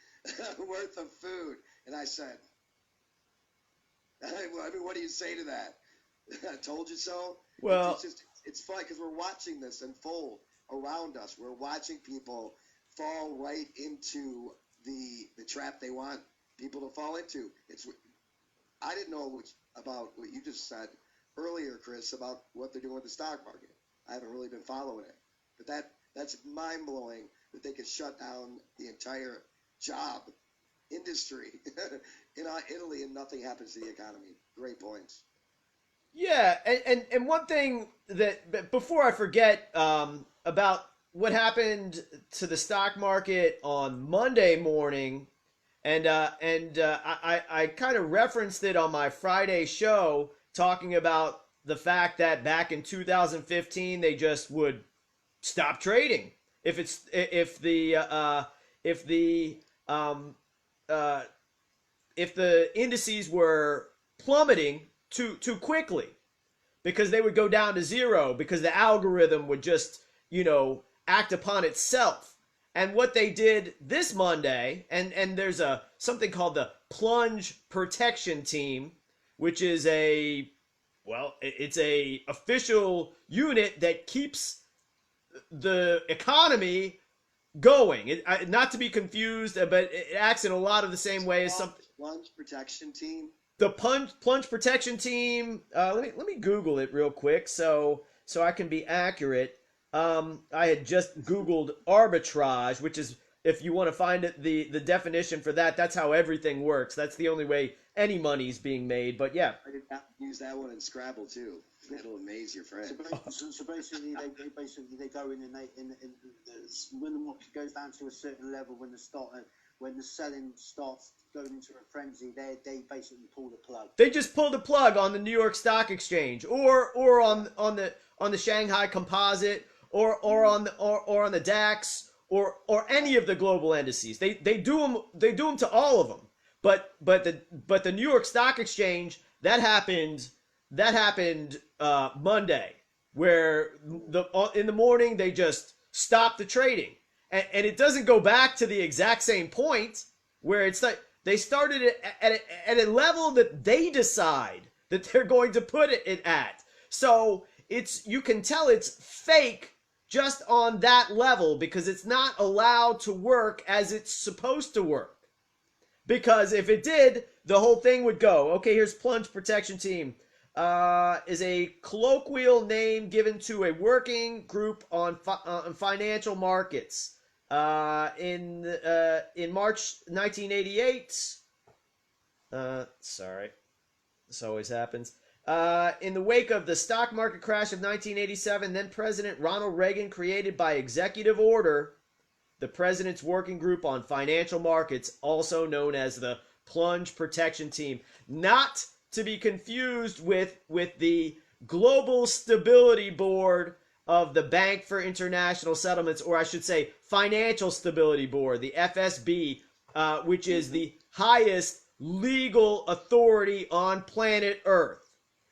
worth of food. And I said, I mean, what do you say to that? I told you so. Well, it's fun because we're watching this unfold around us. We're watching people fall right into the trap they want people to fall into. I didn't know about what you just said earlier, Chris, about what they're doing with the stock market. I haven't really been following it, but that's mind blowing that they could shut down the entire job industry in Italy and nothing happens to the economy. Great points. yeah, and one thing that, before I forget, about what happened to the stock market on Monday morning, and I kind of referenced it on my Friday show, talking about the fact that back in 2015 they just would stop trading if the indices were plummeting too quickly, because they would go down to zero, because the algorithm would just, act upon itself. And what they did this Monday, and there's something called the plunge protection team, which is it's a official unit that keeps the economy going. Not to be confused, but it acts in a lot of the same way as some plunge protection team. The plunge protection team. Let me Google it real quick so I can be accurate. I had just Googled arbitrage, which is, if you want to find it, the definition for that. That's how everything works. That's the only way any money's being made. But yeah, I did not use that one in Scrabble too. It'll amaze your friend. So basically, they go in and when the market goes down to a certain level, when the selling starts going into a frenzy, they basically pull the plug. They just pull the plug on the New York Stock Exchange, or on the Shanghai Composite, or on the DAX, or any of the global indices. They do them to all of them. But the New York Stock Exchange, that happened Monday, where in the morning they just stopped the trading, and it doesn't go back to the exact same point, where it's like they started it at a level that they decide that they're going to put it at. So you can tell it's fake just on that level, because it's not allowed to work as it's supposed to work. Because if it did, the whole thing would go. Okay, here's plunge protection team. Is a colloquial name given to a working group on financial markets. In March 1988. Sorry, this always happens. In the wake of the stock market crash of 1987, then President Ronald Reagan created by executive order the President's Working Group on Financial Markets, also known as the Plunge Protection Team. Not to be confused with the Global Stability Board of the Bank for International Settlements, or I should say Financial Stability Board, the FSB, which is the highest legal authority on planet Earth.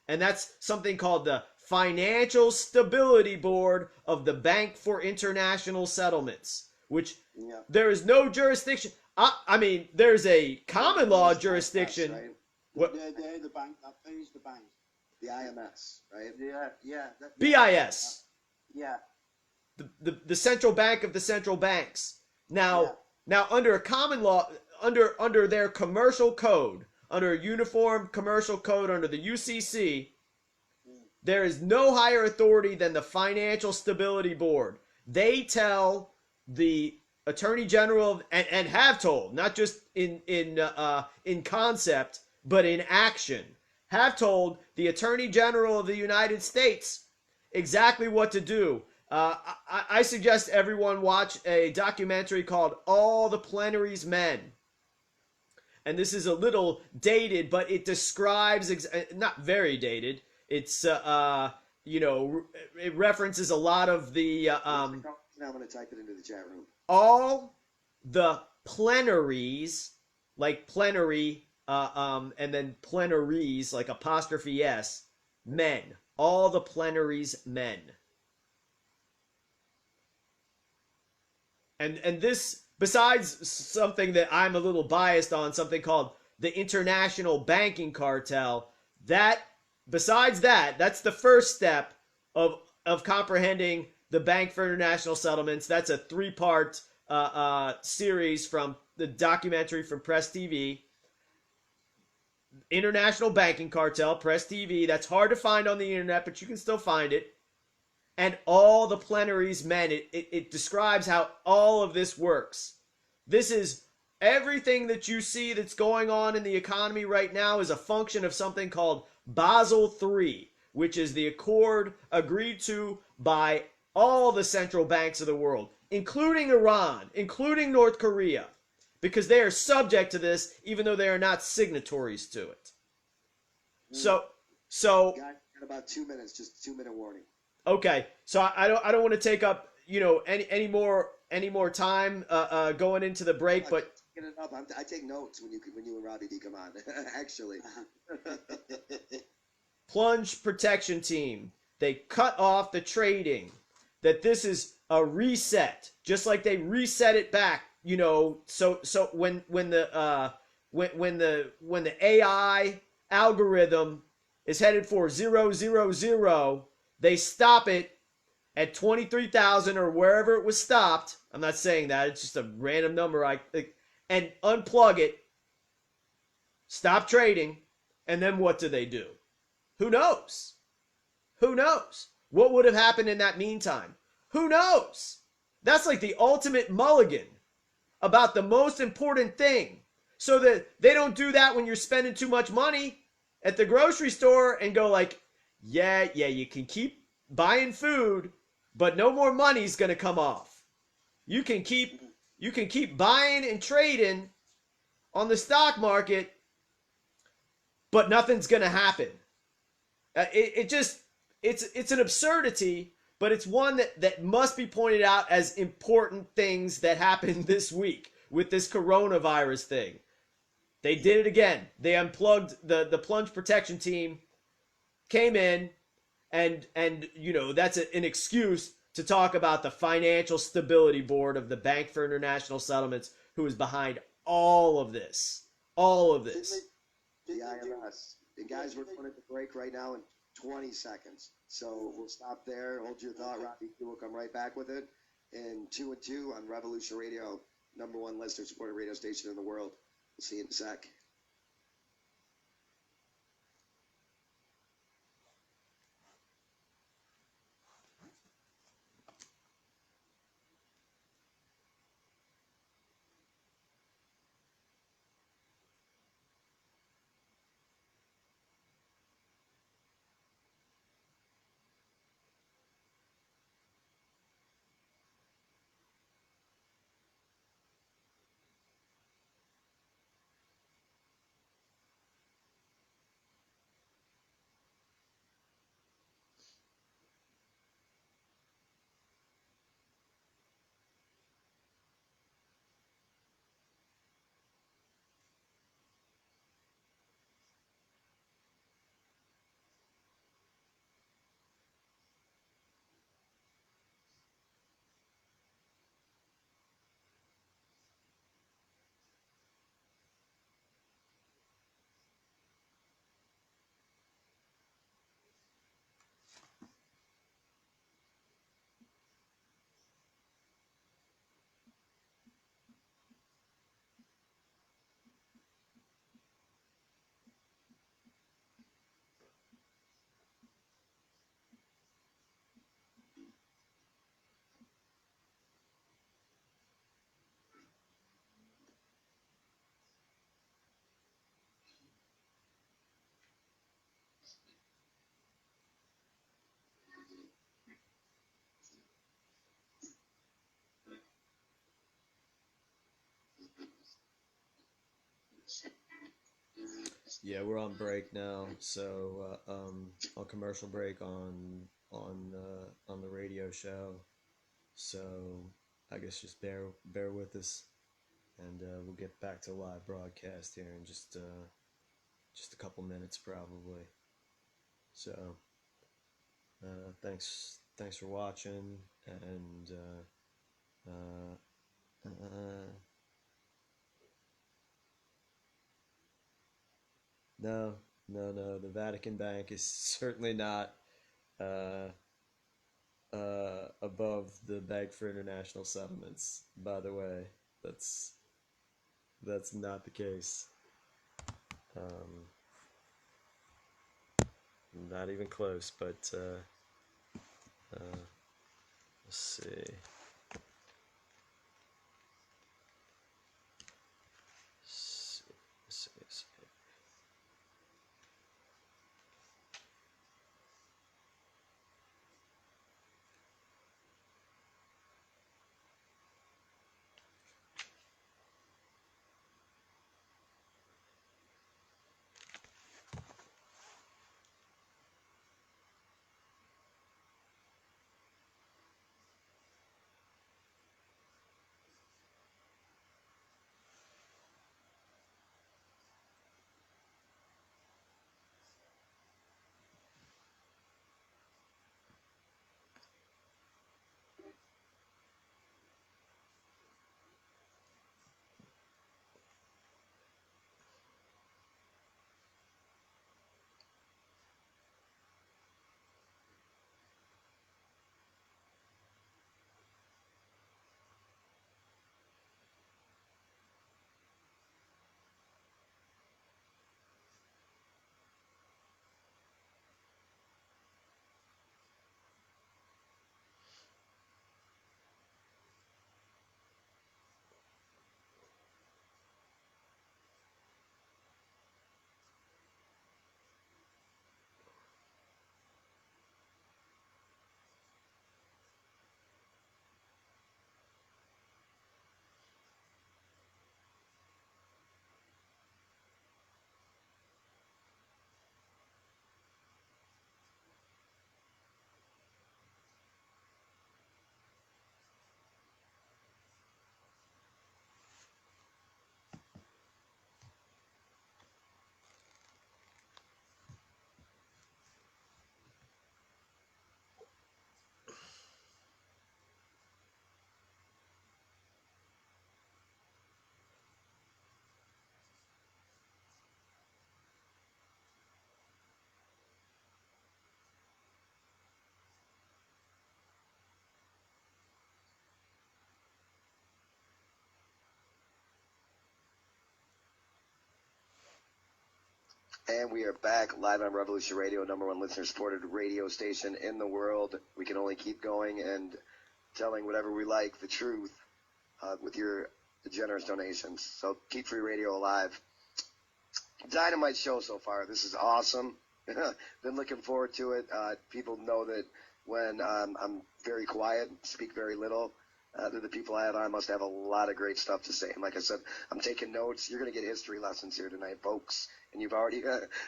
And that's something called the Financial Stability Board of the Bank for International Settlements, which there is no jurisdiction. I mean, there's a common law jurisdiction. Right? They're the bank that pays the bank. The IMS, right? Yeah. BIS. Yeah. The central bank of the central banks. Now under a common law, under their commercial code, under a uniform commercial code, under the UCC, There is no higher authority than the Financial Stability Board. They tell the Attorney General and have told, not just in concept, but in action, have told the Attorney General of the United States exactly what to do. I suggest everyone watch a documentary called All the Planetary's Men. And this is a little dated, but it describes, not very dated. It's, it references a lot of the, Now I'm going to type it into the chat room. all the plenaries, like plenary, and then plenaries, like apostrophe S, men. All the plenaries men. And this, besides something that I'm a little biased on, something called the International Banking Cartel, besides that, that's the first step of comprehending the Bank for International Settlements. That's a 3-part series from the documentary from Press TV. International Banking Cartel, Press TV. That's hard to find on the internet, but you can still find it. And all the plenaries men. It describes how all of this works. This is everything that you see that's going on in the economy right now is a function of something called Basel III, which is the accord agreed to by all the central banks of the world, including Iran, including North Korea, because they are subject to this, even though they are not signatories to it. So Guys, in about 2 minutes, just 2-minute warning. okay, so I don't want to take up any more time going into the break, but Get it up. I take notes when you and Robbie D come on. Actually, plunge protection team, they cut off the trading. That this is a reset, just like they reset it back. So when the AI algorithm is headed for 000, they stop it at 23,000 or wherever it was stopped. I'm not saying that, it's just a random number. And unplug it, stop trading, and then what do they do? Who knows? Who knows? What would have happened in that meantime? Who knows? That's like the ultimate mulligan about the most important thing. So that they don't do that when you're spending too much money at the grocery store and go like, yeah, you can keep buying food, but no more money's going to come off. You can keep buying and trading on the stock market, but nothing's going to happen. It's an absurdity, but it's one that must be pointed out as important things that happened this week with this coronavirus thing. They did it again. They unplugged the plunge protection team, came in, and that's an excuse to talk about the Financial Stability Board of the Bank for International Settlements, who is behind all of this. All of this. the IMS. And guys, we're going to break right now in 20 seconds. So we'll stop there. Hold your thought, Robbie. We'll come right back with it. And 2 and 2 on Revolution Radio, #1 listener supported radio station in the world. We'll see you in a sec. Yeah, we're on break now, so on commercial break on the radio show. So I guess just bear with us, and we'll get back to live broadcast here in just a couple minutes probably. So thanks for watching, and no, no, the Vatican Bank is certainly not uh, above the Bank for International Settlements. By the way, that's not the case. Um, Not even close. But let's see. Let's see. And we are back live on Revolution Radio, #1 listener-supported radio station in the world. We can only keep going and telling whatever we like, the truth, with your generous donations. So keep free radio alive. Dynamite show so far. This is awesome. Been looking forward to it. People know that when I'm very quiet, speak very little, the people I have on must have a lot of great stuff to say. And like I said, I'm taking notes. You're going to get history lessons here tonight, folks. And you've already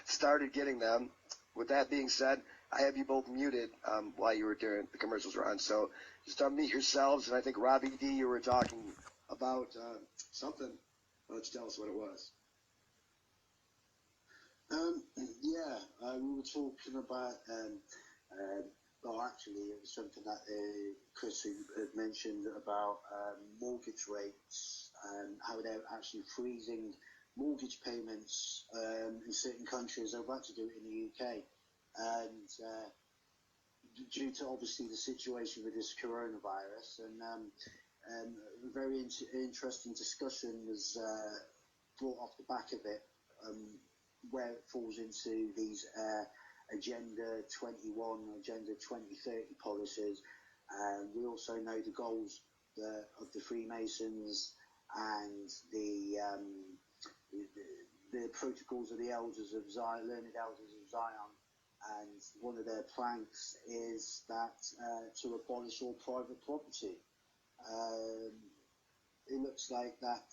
started getting them. With that being said, I have you both muted while you were doing the commercials were on. So just unmute yourselves. And I think Robbie D, you were talking about something. Why don't you tell us what it was? We were talking about, actually it was something that Chris had mentioned about mortgage rates and how they're actually freezing mortgage payments in certain countries. They're about to do it in the UK. And due to obviously the situation with this coronavirus, and a very interesting discussion was brought off the back of it, where it falls into these Agenda 21, Agenda 2030 policies. We also know the goals of the Freemasons and the protocols of the Elders of Zion, learned Elders of Zion. And one of their planks is that to abolish all private property. It looks like that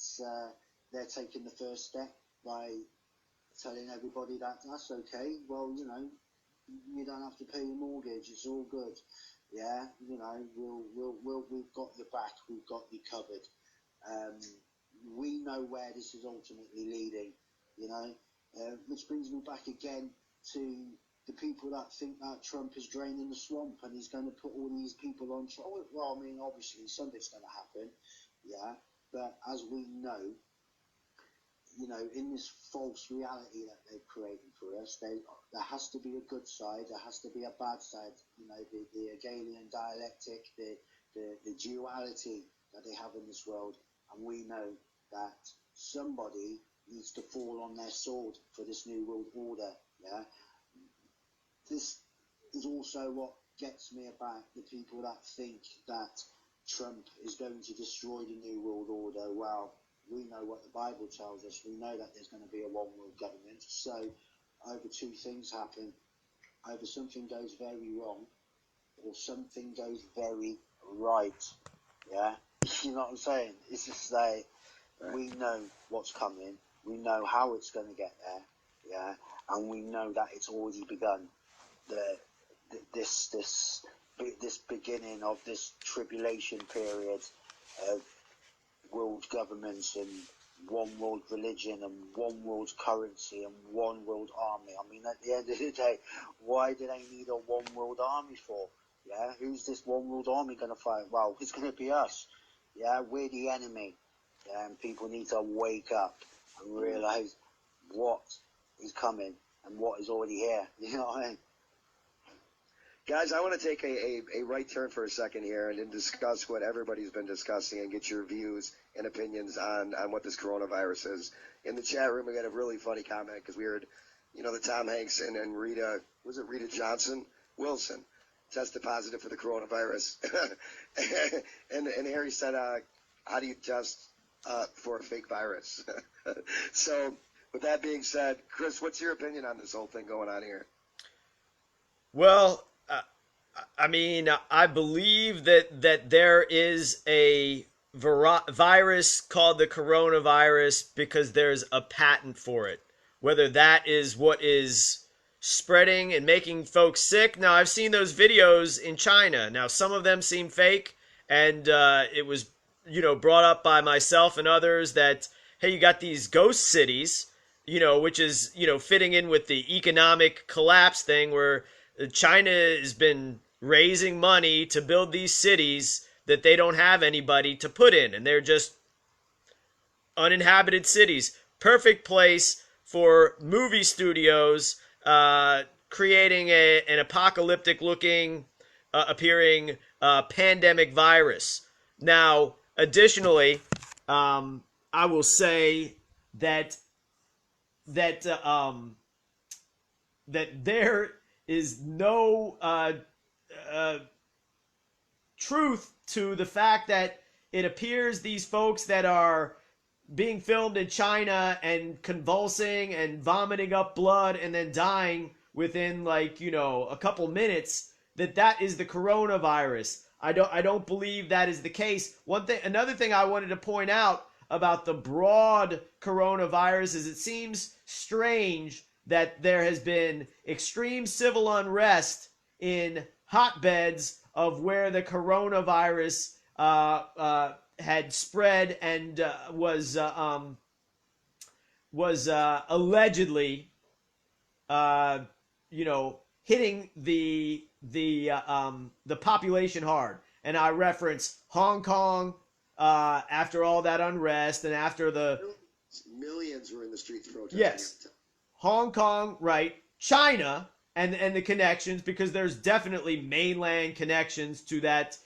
they're taking the first step by telling everybody that that's okay. Well, you know, you don't have to pay your mortgage. It's all good. Yeah, you know, we've got your back. We've got you covered. We know where this is ultimately leading. You know, which brings me back again to the people that think that Trump is draining the swamp and he's going to put all these people on trial. Well, I mean, obviously something's going to happen. Yeah, but as we know, you know, in this false reality that they've created for us, there has to be a good side, there has to be a bad side. You know, the Hegelian dialectic, the duality that they have in this world, and we know that somebody needs to fall on their sword for this new world order. Yeah, this is also what gets me about the people that think that Trump is going to destroy the new world order. Well, we know what the Bible tells us. We know that there's going to be a one world government. So either two things happen. Either something goes very wrong or something goes very right. Yeah? You know what I'm saying? It's just like, we know what's coming. We know how it's going to get there. Yeah? And we know that it's already begun. This beginning of this tribulation period of world governments and one world religion and one world currency and one world army. I mean, at the end of the day, why do they need a one world army for? Yeah, who's this one world army going to fight? Well, it's going to be us. Yeah, we're the enemy. Yeah, and people need to wake up and realize what is coming and what is already here. You know what I mean? Guys, I want to take a right turn for a second here and discuss what everybody's been discussing and get your views and opinions on what this coronavirus is. In the chat room, we got a really funny comment because we heard, you know, that Tom Hanks and Rita Johnson Wilson tested positive for the coronavirus. and Harry said, how do you test for a fake virus? So with that being said, Chris, what's your opinion on this whole thing going on here? Well, I mean, I believe that there is a virus called the coronavirus because there's a patent for it. Whether that is what is spreading and making folks sick. Now, I've seen those videos in China. Now, some of them seem fake, and it was, you know, brought up by myself and others that, hey, you got these ghost cities, you know, which is, you know, fitting in with the economic collapse thing where China has been raising money to build these cities that they don't have anybody to put in, and they're just uninhabited cities. Perfect place for movie studios creating an apocalyptic looking appearing pandemic virus. Now, additionally, I will say that there is no truth to the fact that it appears these folks that are being filmed in China and convulsing and vomiting up blood and then dying within, like, you know, a couple minutes, that is the coronavirus. I don't believe that is the case. Another thing I wanted to point out about the broad coronavirus is it seems strange that there has been extreme civil unrest in hotbeds of where the coronavirus had spread and was allegedly, you know, hitting the population hard. And I reference Hong Kong after all that unrest and after the millions were in the streets protesting. Yes, Hong Kong, right? China and the connections, because there's definitely mainland connections to that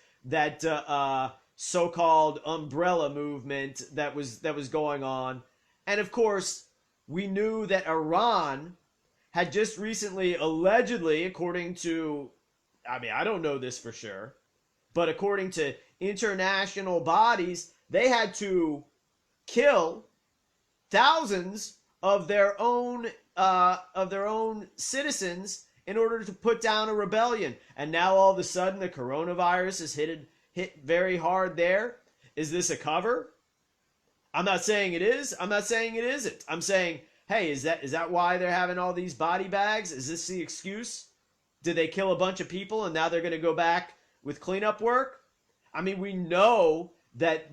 so-called umbrella movement that was going on. And of course, we knew that Iran had just recently, allegedly, according to, I mean, I don't know this for sure, but according to international bodies, they had to kill thousands of their own citizens in order to put down a rebellion. And now all of a sudden the coronavirus is hit very hard there. Is this a cover? I'm not saying it is. I'm not saying it isn't. I'm saying hey, is that why they're having all these body bags? Is this the excuse? Did they kill a bunch of people and now they're going to go back with cleanup work? I mean, we know that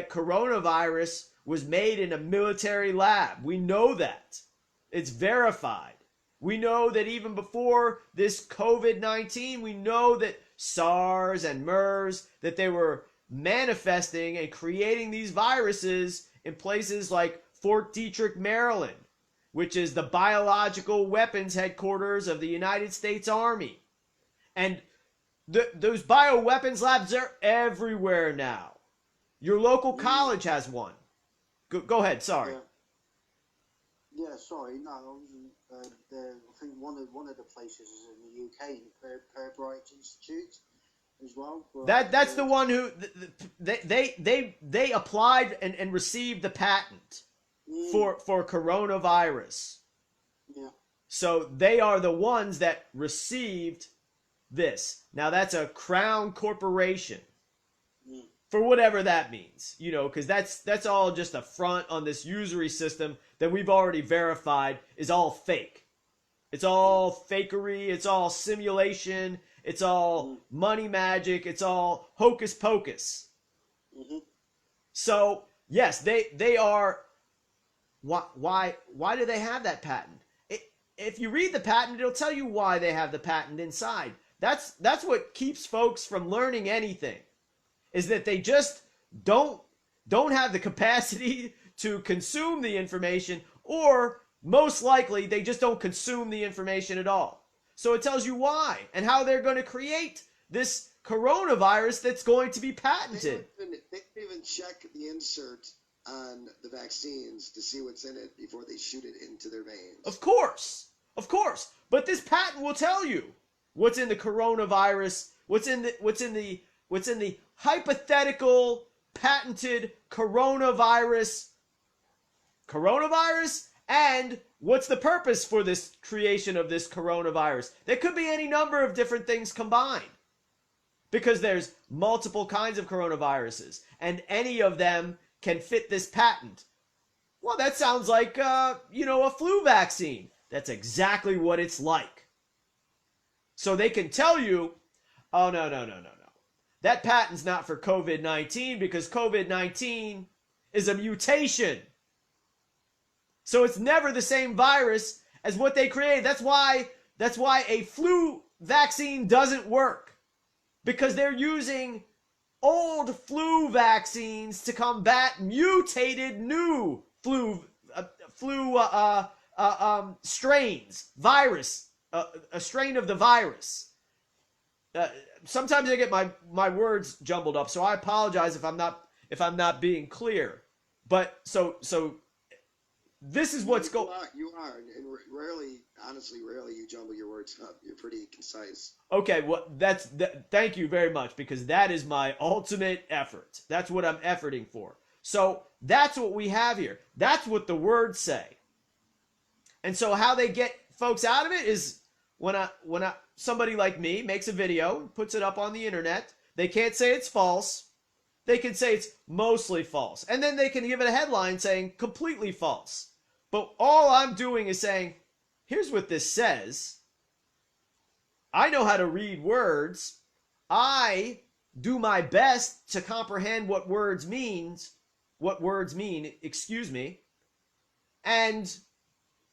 coronavirus was made in a military lab. We know that. It's verified. We know that even before this COVID-19, we know that SARS and MERS, that they were manifesting and creating these viruses in places like Fort Detrick, Maryland, which is the biological weapons headquarters of the United States Army. And those bioweapons labs are everywhere now. Your local college has one. Go ahead, sorry. Yeah, sorry. No, I wasn't. I think one of the places is in the UK, Pirbright Institute, as well. But, that's the one who they applied and received the patent for coronavirus. Yeah. So they are the ones that received this. Now that's a crown corporation. For whatever that means, you know, because that's all just a front on this usury system that we've already verified is all fake. It's all fakery. It's all simulation. It's all money magic. It's all hocus pocus. Mm-hmm. So yes, they are. Why do they have that patent? If you read the patent, it'll tell you why they have the patent inside. That's what keeps folks from learning anything. Is that they just don't have the capacity to consume the information, or most likely they just don't consume the information at all. So it tells you why and how they're going to create this coronavirus that's going to be patented. They don't even check the insert on the vaccines to see what's in it before they shoot it into their veins. Of course. But this patent will tell you what's in the coronavirus, what's in the hypothetical patented coronavirus, and what's the purpose for this creation of this coronavirus. There could be any number of different things combined, because there's multiple kinds of coronaviruses, and any of them can fit this patent. Well, that sounds like, a flu vaccine. That's exactly what it's like. So they can tell you, oh, no. That patent's not for COVID-19 because COVID-19 is a mutation. So it's never the same virus as what they created. That's why a flu vaccine doesn't work. Because they're using old flu vaccines to combat mutated new flu strains, a strain of the virus. Sometimes I get my words jumbled up, so I apologize if I'm not being clear. But so this is what's going. You are, and rarely you jumble your words up. You're pretty concise. Okay, well thank you very much, because that is my ultimate effort. That's what I'm efforting for. So that's what we have here. That's what the words say. And so how they get folks out of it is when somebody like me makes a video, puts it up on the internet, they can't say it's false. They can say it's mostly false. And then they can give it a headline saying completely false. But all I'm doing is saying, here's what this says. I know how to read words. I do my best to comprehend what words mean, And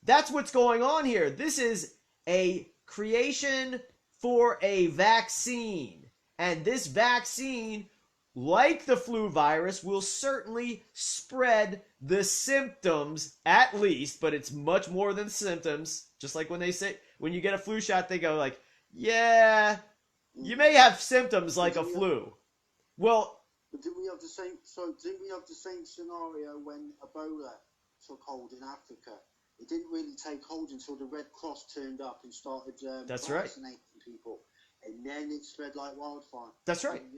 that's what's going on here. This is a creation for a vaccine. And this vaccine, like the flu virus, will certainly spread the symptoms, at least, but it's much more than symptoms. Just like when they say, when you get a flu shot, they go like, yeah, you may have symptoms like a flu. Well, didn't we have the same scenario when Ebola took hold in Africa? It didn't really take hold until the Red Cross turned up and started vaccinating people, and then it spread like wildfire. That's right. And,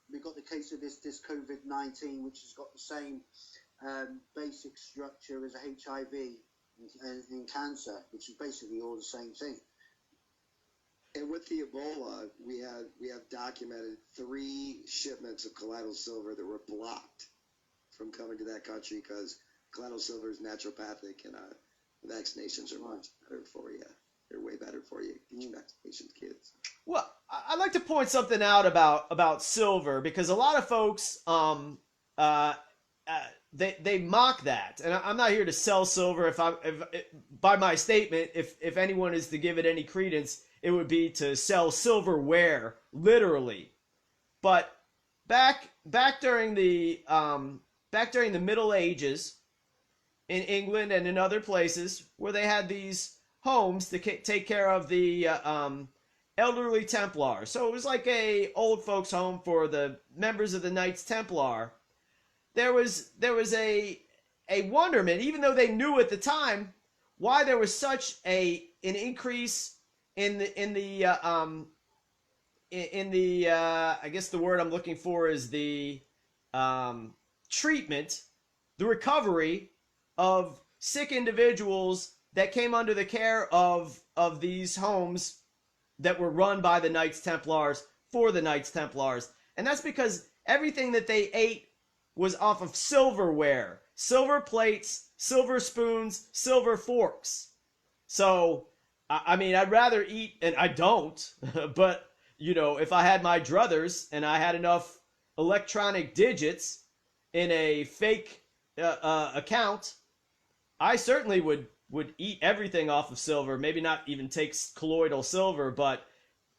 we've got the case of this COVID-19, which has got the same basic structure as a HIV and cancer, which is basically all the same thing. And with the Ebola, we have documented 3 shipments of colloidal silver that were blocked from coming to that country because colloidal silver is naturopathic, and Vaccinations are much better for you. They're way better for you. Get your vaccinations, kids. Well, I'd like to point something out about silver, because a lot of folks they mock that, and I'm not here to sell silver. If by my statement, if anyone is to give it any credence, it would be to sell silverware, literally. But back during the Middle Ages, in England and in other places, where they had these homes to take care of the elderly Templars. So it was like a old folks home for the members of the Knights Templar. There was a wonderment, even though they knew at the time why there was such an increase in the I guess the word I'm looking for is the treatment, the recovery of sick individuals that came under the care of these homes that were run by the Knights Templars for the Knights Templars. And that's because everything that they ate was off of silverware, silver plates, silver spoons, silver forks. So, I mean, I'd rather eat, and I don't, but, you know, if I had my druthers and I had enough electronic digits in a fake account, I certainly would eat everything off of silver. Maybe not even take colloidal silver, but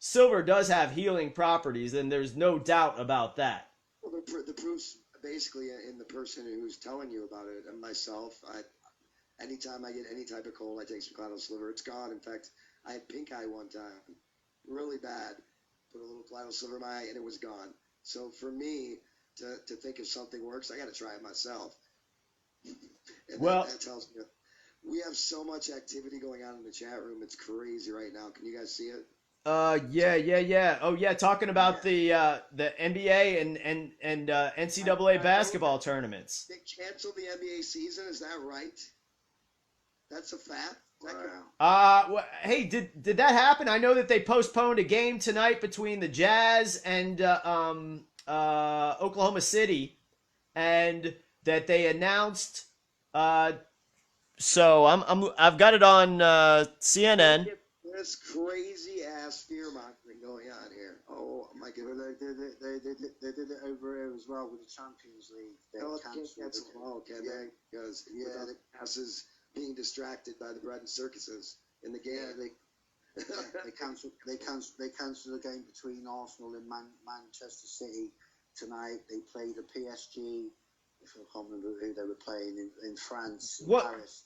silver does have healing properties, and there's no doubt about that. Well, the proof's basically in the person who's telling you about it. And myself, anytime I get any type of cold, I take some colloidal silver. It's gone. In fact, I had pink eye one time, really bad. Put a little colloidal silver in my eye, and it was gone. So for me to think if something works, I got to try it myself. And well, that tells me we have so much activity going on in the chat room. It's crazy right now. Can you guys see it? Yeah. Oh yeah, talking about the NBA and NCAA basketball tournaments. They canceled the NBA season. Is that right? That's a fact. Wow. Hey, did that happen? I know that they postponed a game tonight between the Jazz and Oklahoma City, and that they announced. So I've got it on CNN. This crazy ass fear mongering going on here. Oh my goodness. They did it over here as well with the Champions League. They cancelled it. Can they? Because without the masses being distracted by the bread and circuses in the game. Yeah, they cancelled the game between Arsenal and Manchester City tonight. They played a PSG. I can't remember who they were playing in France. In Paris.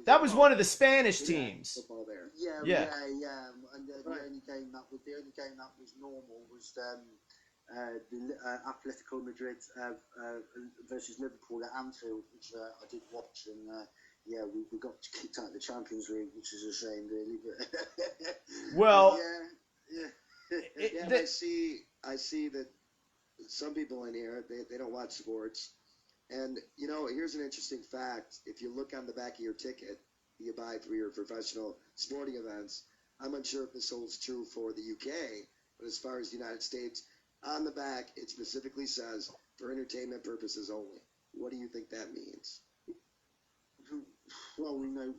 That was one of the Spanish teams. Football there. Yeah. And the only game that was normal was the Atletico Madrid versus Liverpool at Anfield, which I did watch, and we got kicked out of the Champions League, which is a shame, really. But well, I see that. Some people in here, they don't watch sports. And, you know, here's an interesting fact. If you look on the back of your ticket you buy for your professional sporting events, I'm unsure if this holds true for the UK, but as far as the United States, on the back, it specifically says, for entertainment purposes only. What do you think that means? Well, we know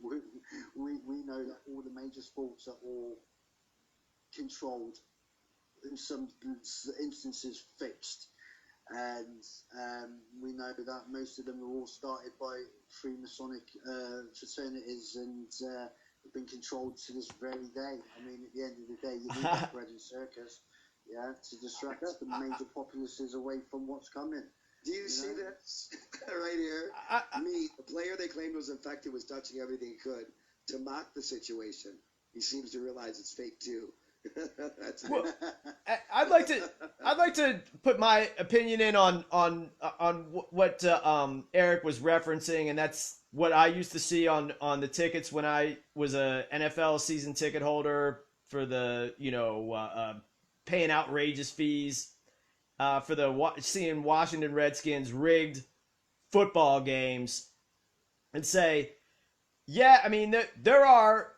that all the major sports are all controlled, in some instances fixed, and we know that most of them are all started by Freemasonic fraternities and have been controlled to this very day. I mean, at the end of the day, you need that bread and circus, to distract the major populaces away from what's coming. Do you see this right here? Me, the player they claimed was infected was touching everything he could to mock the situation. He seems to realize it's fake too. Well, I'd like to put my opinion in on what Eric was referencing, and that's what I used to see on the tickets when I was a NFL season ticket holder for the paying outrageous fees for the seeing Washington Redskins rigged football games, and say, yeah, I mean there are,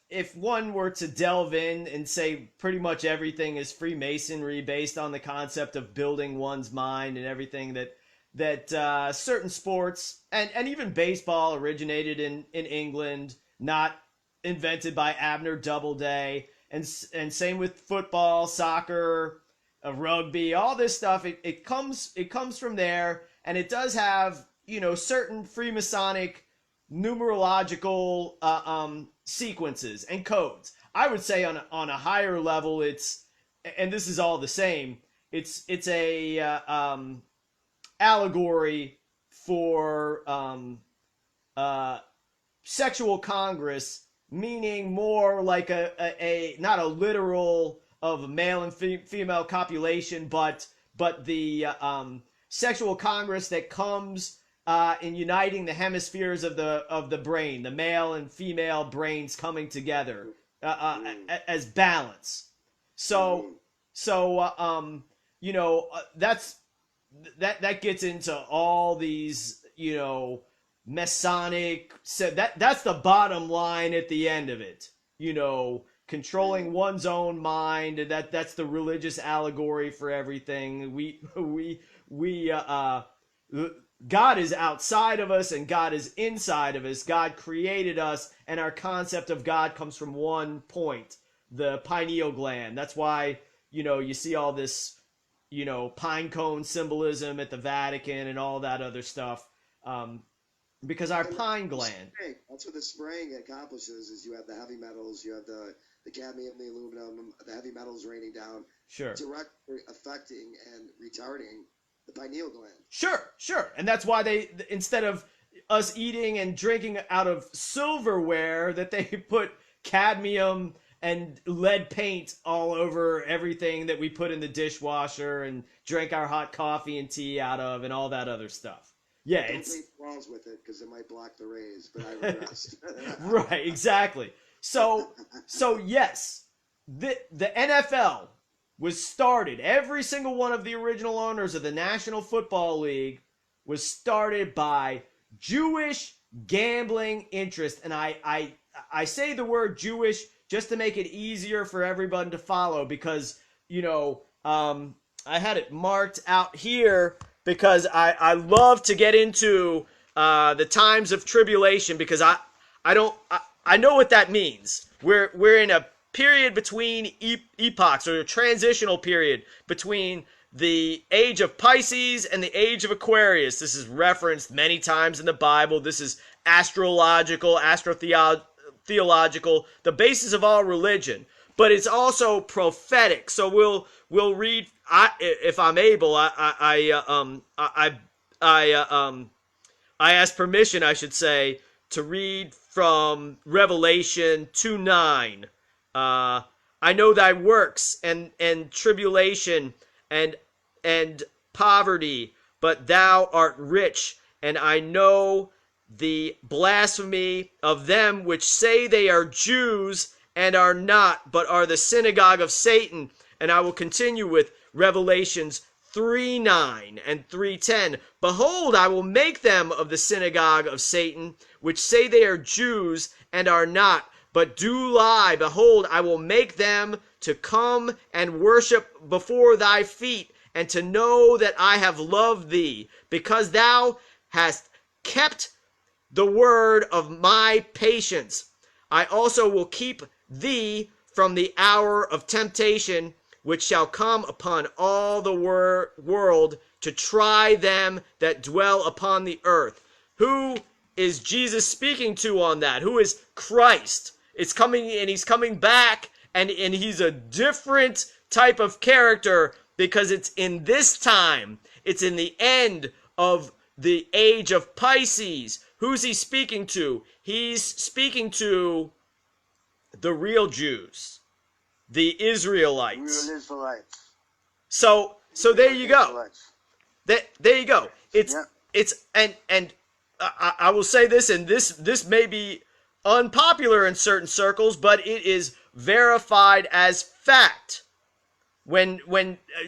if one were to delve in and say pretty much everything is Freemasonry based on the concept of building one's mind and everything, that certain sports and even baseball originated in England, not invented by Abner Doubleday, and same with football, soccer, rugby, all this stuff. It comes from there, and it does have certain Freemasonic numerological sequences and codes. I would say on a higher level, it's, and this is all the same. It's a allegory for sexual congress, meaning more like a not a literal of male and female copulation, but the sexual congress that comes in uniting the hemispheres of the brain, the male and female brains coming together as balance. So that's that gets into all these Masonic. So that's the bottom line at the end of it. Controlling one's own mind. That's the religious allegory for everything. God is outside of us and God is inside of us. God created us, and our concept of God comes from one point, the pineal gland. That's why, you see all this, pine cone symbolism at the Vatican and all that other stuff. Because our pine gland. That's what the spraying accomplishes, is you have the heavy metals, you have the cadmium, the aluminum, the heavy metals raining down. Sure. Directly affecting and retarding the pineal gland. Sure. And that's why they, instead of us eating and drinking out of silverware, that they put cadmium and lead paint all over everything that we put in the dishwasher and drink our hot coffee and tea out of and all that other stuff. Yeah, Don't paint walls with it because it might block the rays, but I regress. Right, exactly. So yes, the NFL was started. Every single one of the original owners of the National Football League was started by Jewish gambling interest. And I say the word Jewish just to make it easier for everyone to follow, because, I had it marked out here because I love to get into the times of tribulation, because I know what that means. We're in a period between epochs, or a transitional period between the age of Pisces and the age of Aquarius. This is referenced many times in the Bible. This is astrological, astrotheological, the basis of all religion. But it's also prophetic. So we'll read. If I'm able, I ask permission, I should say, to read from Revelation 2:9. I know thy works and tribulation and poverty, but thou art rich, and I know the blasphemy of them which say they are Jews and are not, but are the synagogue of Satan. And I will continue with Revelations 3:9 and 3:10. Behold, I will make them of the synagogue of Satan, which say they are Jews and are not, but do lie. Behold, I will make them to come and worship before thy feet, and to know that I have loved thee, because thou hast kept the word of my patience. I also will keep thee from the hour of temptation, which shall come upon all the world, to try them that dwell upon the earth. Who is Jesus speaking to on that? Who is Christ? It's coming, and he's coming back, and he's a different type of character, because it's in this time. It's in the end of the age of Pisces. Who's he speaking to? He's speaking to the real Jews, the Israelites. Real Israelites. So there you go. There you go. It's and I will say this, and this may be unpopular in certain circles, but it is verified as fact when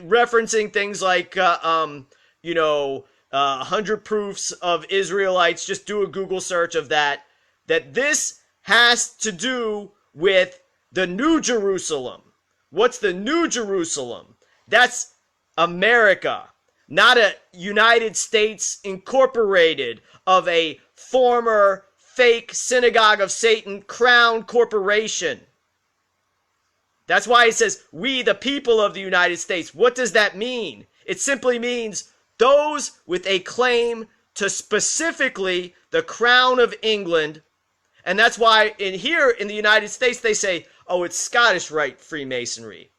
referencing things like 100 proofs of Israelites. Just do a Google search of that this has to do with the New Jerusalem. What's the New Jerusalem? That's America. not a United States Incorporated of a former fake synagogue of Satan crown corporation. That's why it says, we the people of the United States. What does that mean? It simply means those with a claim to specifically the crown of England. And that's why here in the United States, they say, oh, it's Scottish Rite Freemasonry.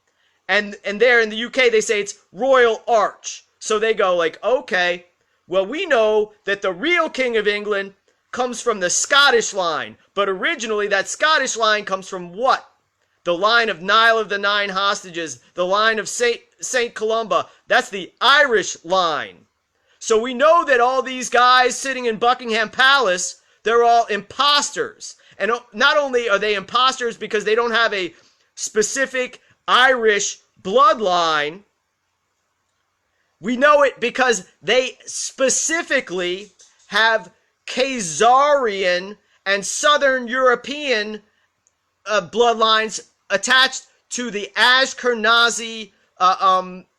And there in the UK, they say it's Royal Arch. So they go like, okay, well, we know that the real King of England comes from the Scottish line. But originally, that Scottish line comes from what? The line of Nile of the Nine Hostages, the line of St. Columba. That's the Irish line. So we know that all these guys sitting in Buckingham Palace, they're all imposters. And not only are they imposters because they don't have a specific Irish bloodline, we know it because they specifically have Khazarian and Southern European bloodlines attached to the Ashkenazi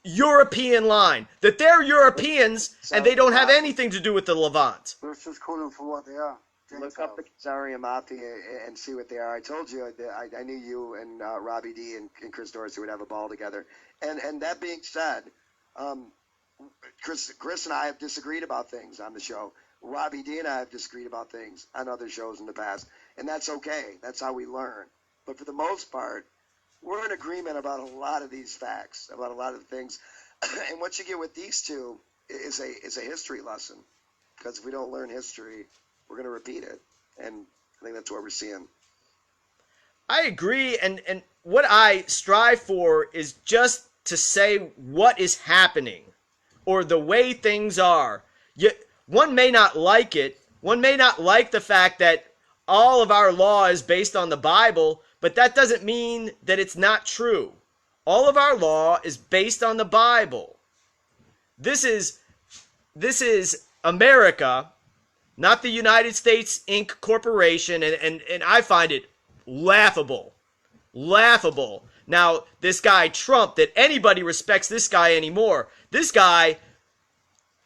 European line. That they're Europeans and they don't have anything to do with the Levant. Let's just call them for what they are. Look up the Khazarian Mafia and see what they are. I told you, I knew you and Robbie D and Chris Dorsey would have a ball together. And that being said, Chris and I have disagreed about things on the show. Robbie D and I have disagreed about things on other shows in the past. And that's okay. That's how we learn. But for the most part, we're in agreement about a lot of these facts, about a lot of the things. And what you get with these two is a history lesson. Because if we don't learn history, we're going to repeat it. And I think that's what we're seeing. I agree. And what I strive for is just to say what is happening or the way things are. One may not like it. One may not like the fact that all of our law is based on the Bible, but that doesn't mean that it's not true. All of our law is based on the Bible. This is America, not the United States Inc. Corporation, and I find it laughable. Laughable. Now, this guy Trump, that anybody respects this guy anymore. This guy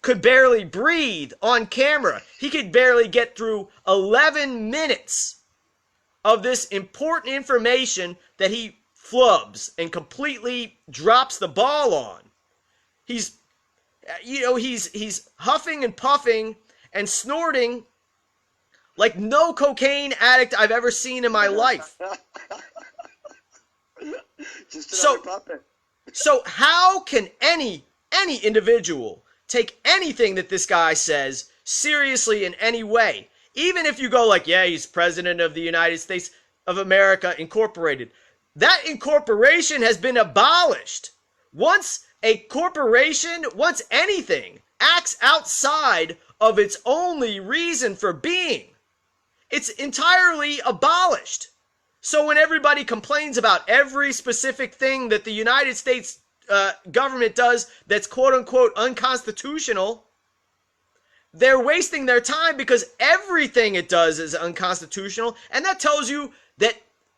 could barely breathe on camera. He could barely get through 11 minutes of this important information that he flubs and completely drops the ball on. He's huffing and puffing and snorting like no cocaine addict I've ever seen in my life. Just another puppet. So how can any individual take anything that this guy says seriously in any way? Even if you go like, yeah, he's president of the United States of America Incorporated. That incorporation has been abolished. Once a corporation, once anything acts outside of its only reason for being, it's entirely abolished. So when everybody complains about every specific thing that the United States government does that's quote-unquote unconstitutional, they're wasting their time because everything it does is unconstitutional, and that tells you that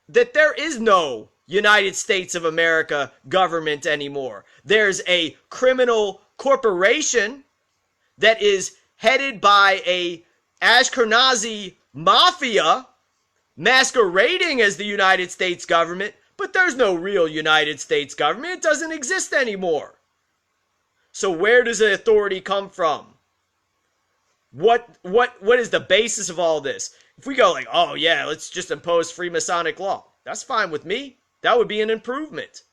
there is no United States of America government anymore. There's a criminal corporation that is headed by a Ashkenazi mafia masquerading as the United States government, but there's no real United States government. It doesn't exist anymore. So where does the authority come from? What is the basis of all this? If we go like, oh yeah, let's just impose Freemasonic law, that's fine with me. That would be an improvement.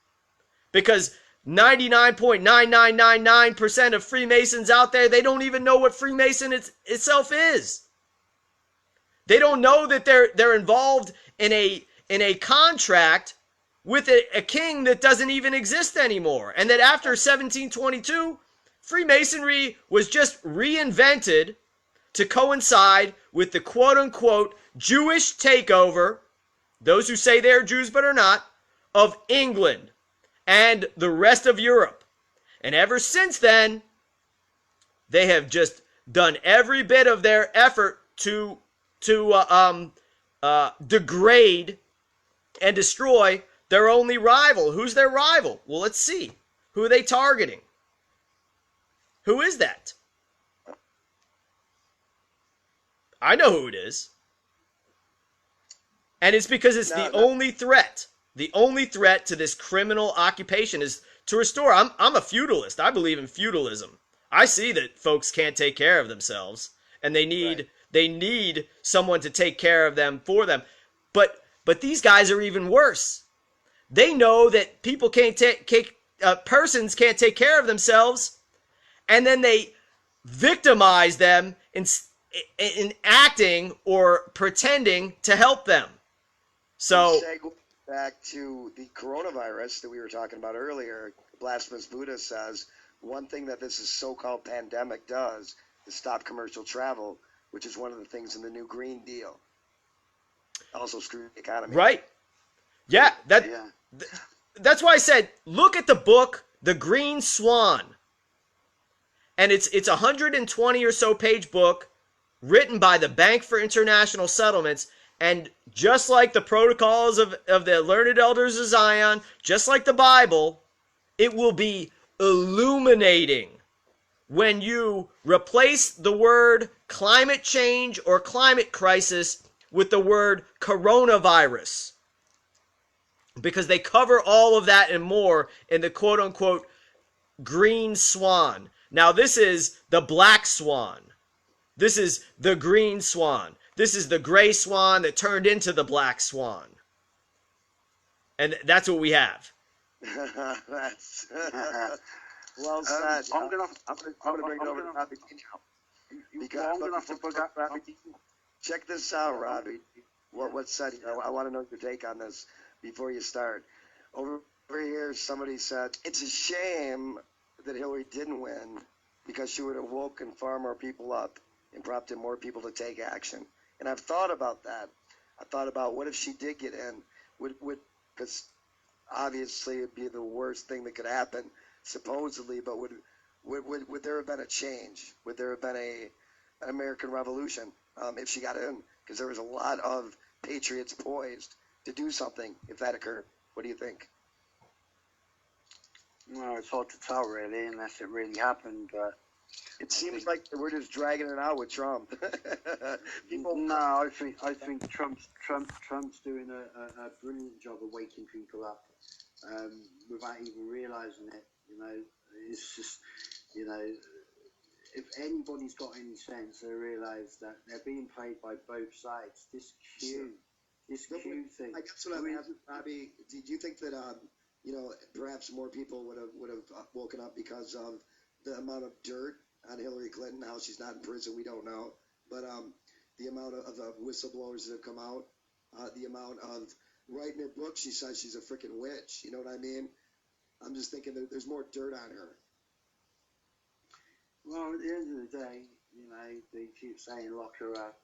Because 99.9999% of Freemasons out there, they don't even know what Freemason itself is. They don't know that they're involved in a contract with a king that doesn't even exist anymore. And that after 1722, Freemasonry was just reinvented to coincide with the quote-unquote Jewish takeover, those who say they're Jews but are not, of England and the rest of Europe. And ever since then, they have just done every bit of their effort to degrade and destroy their only rival. Who's their rival? Well, let's see. Who are they targeting? Who is that? I know who it is. And it's because it's the only threat. The only threat to this criminal occupation is to restore. I'm a feudalist. I believe in feudalism. I see that folks can't take care of themselves, and they need someone to take care of them for them. But these guys are even worse. They know that people can't persons can't take care of themselves, and then they victimize them in acting or pretending to help them. So back to the coronavirus that we were talking about earlier, Blasphemous Buddha says one thing that this so-called pandemic does is stop commercial travel, which is one of the things in the new Green Deal. Also screw the economy. Right. Yeah, that's why I said look at the book The Green Swan. And it's a 120 or so page book written by the Bank for International Settlements. And just like the protocols of the learned elders of Zion, just like the Bible, it will be illuminating when you replace the word climate change or climate crisis with the word coronavirus. Because they cover all of that and more in the quote-unquote Green Swan. Now this is the Black Swan. This is the Green Swan. This is the gray swan that turned into the black swan. And that's what we have. That's well said. I'm gonna bring it over to Robbie now. Check this out, Robbie. What's said here? I want to know your take on this before you start. Over here, somebody said, it's a shame that Hillary didn't win because she would have woken far more people up and prompted more people to take action. And I've thought about that. I thought about what if she did get in? Because obviously it'd be the worst thing that could happen, supposedly. But would there have been a change? Would there have been an American Revolution if she got in? Because there was a lot of patriots poised to do something if that occurred. What do you think? Well, it's hard to tell, really, unless it really happened. But it seems like we're just dragging it out with Trump. No, I think Trump's doing a brilliant job of waking people up without even realizing it. You know, it's just, you know, if anybody's got any sense, they realize that they're being played by both sides. This Q thing. I guess what I'm asking, Robbie, do you think that you know, perhaps more people would have woken up because of the amount of dirt on Hillary Clinton? Now she's not in prison, we don't know, but the amount of whistleblowers that have come out, the amount of writing her book, she says she's a freaking witch. You know what I mean? I'm just thinking that there's more dirt on her. Well, at the end of the day, you know, they keep saying lock her up,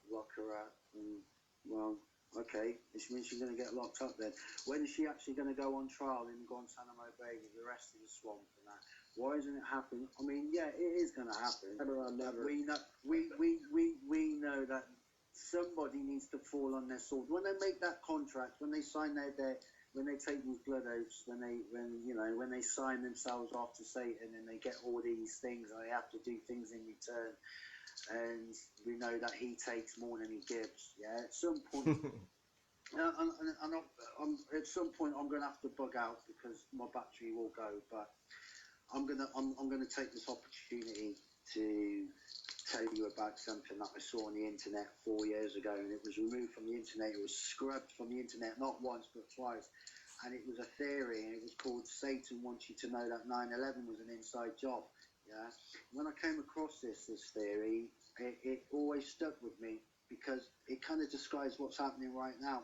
and well, okay, this means she's going to get locked up then. When is she actually going to go on trial in Guantanamo Bay with the rest of the swamp and that? Why isn't it happening? I mean, yeah, it is going to happen. Never. We know that somebody needs to fall on their sword when they make that contract, when they sign when they take these blood oaths, when they sign themselves off to Satan and they get all these things and they have to do things in return. And we know that he takes more than he gives. Yeah, at some point, at some point, I'm going to have to bug out because my battery will go. But I'm gonna take this opportunity to tell you about something that I saw on the internet 4 years ago, and it was removed from the internet. It was scrubbed from the internet not once but twice, and it was a theory, and it was called "Satan Wants You to Know That 9/11 Was an Inside Job." Yeah, when I came across this theory, it always stuck with me because it kind of describes what's happening right now.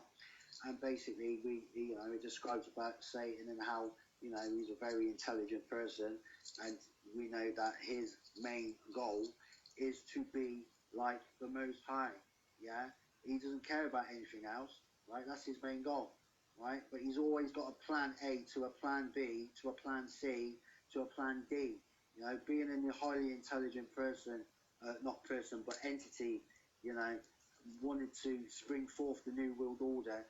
And basically, it describes about Satan and how, you know, he's a very intelligent person, and we know that his main goal is to be like the Most High. Yeah, he doesn't care about anything else, right? That's his main goal, right? But he's always got a plan A to a plan B to a plan C to a plan D. You know, being a highly intelligent person, not person, but entity, you know, wanted to spring forth the New World Order,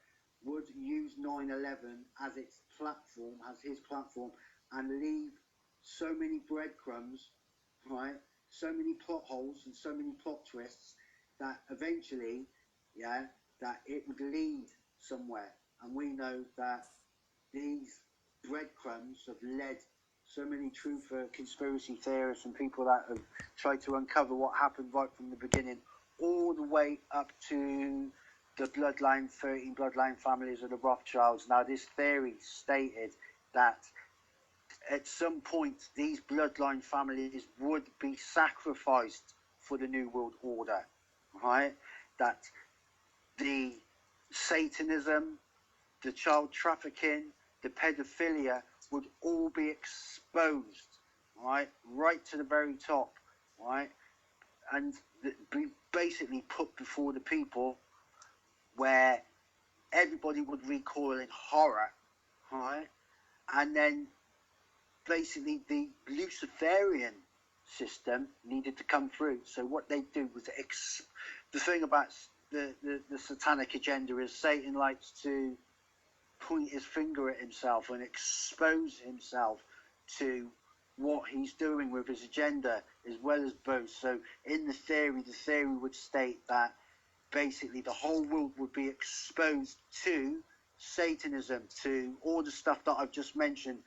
would use 9/11 as its platform, as his platform, and leave so many breadcrumbs right? So many plot holes and so many plot twists that eventually, that it would lead somewhere. And we know that these breadcrumbs have led so many truther conspiracy theorists and people that have tried to uncover what happened right from the beginning, all the way up to the 13 bloodline families of the Rothschilds. Now, this theory stated that at some point these bloodline families would be sacrificed for the New World Order, right? That the Satanism, the child trafficking, the pedophilia would all be exposed, right to the very top, right, and be basically put before the people, where everybody would recoil in horror, right, and then basically the Luciferian system needed to come through. So what they do was the thing about the satanic agenda is Satan likes to point his finger at himself and expose himself to what he's doing with his agenda as well as both. So in the theory would state that basically the whole world would be exposed to Satanism, to all the stuff that I've just mentioned,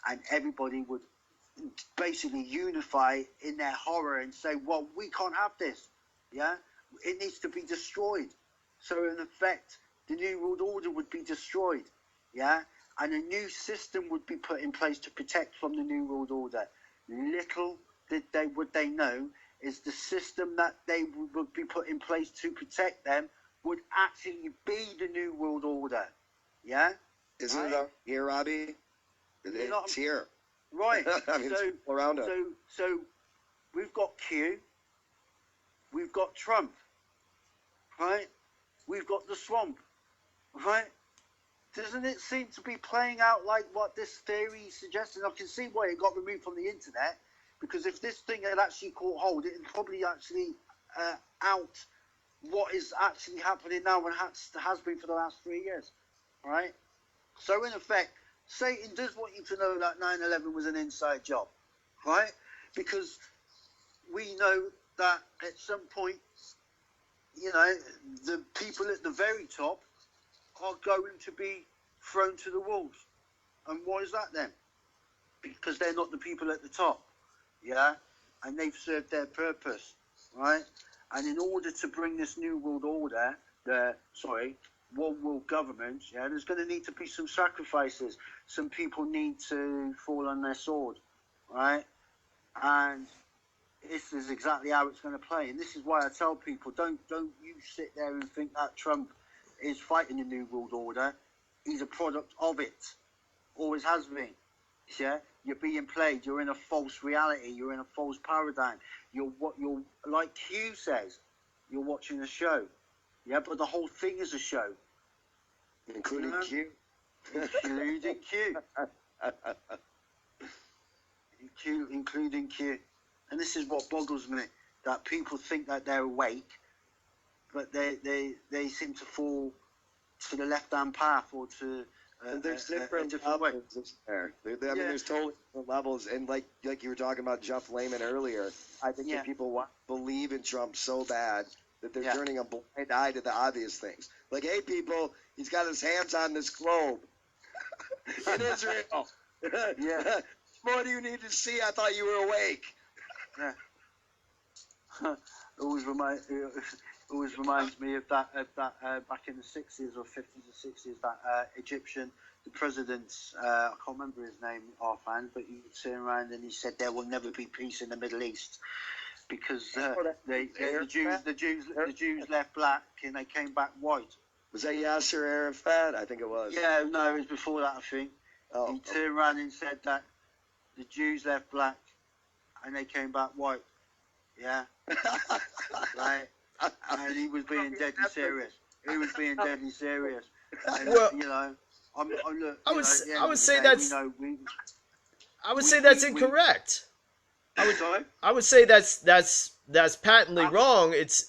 and everybody would basically unify in their horror and say, well, we can't have this, it needs to be destroyed. So in effect, the New World Order would be destroyed, and a new system would be put in place to protect from the New World Order. Little would they know is the system that they would be put in place to protect them would actually be the New World Order, Isn't it up here, Robbie? It's here. Right. I mean, it's around us. So we've got Q, we've got Trump, right? We've got the swamp, right? Doesn't it seem to be playing out like what this theory suggests? And I can see why it got removed from the internet, because if this thing had actually caught hold, it would probably actually out what is actually happening now and has been for the last 3 years, right? So in effect, Satan does want you to know that 9/11 was an inside job, right? Because we know that at some point, the people at the very top are going to be thrown to the wolves. And why is that then? Because they're not the people at the top, and they've served their purpose, right? And in order to bring this New World Order, one world government, there's going to need to be some sacrifices. Some people need to fall on their sword, right? And this is exactly how it's going to play. And this is why I tell people, don't you sit there and think that Trump is fighting the New World Order. He's a product of it. Always has been. You're being played. You're in a false reality. You're in a false paradigm. You're like Q says, you're watching a show. But the whole thing is a show. Including Q. Including Q. Including Q. And this is what boggles me, that people think that they're awake, but they seem to fall to the left-hand path or to there's different levels there. There's totally different levels. And like you were talking about Jeff Lehman earlier, I think that people believe in Trump so bad that they're turning a blind eye to the obvious things. Like, hey, people, he's got his hands on this globe in Israel. What do you need to see? I thought you were awake. Always reminds me of that back in the 60s or 50s or 60s, that Egyptian, the president's, I can't remember his name offhand, but he turned around and he said there will never be peace in the Middle East because the Jews left black and they came back white. Was that Yasser Arafat? I think it was. Yeah, no, it was before that, I think. He turned around and said that the Jews left black and they came back white. Right. And he was being deadly serious. And, I would say that's incorrect. I would say that's patently wrong. It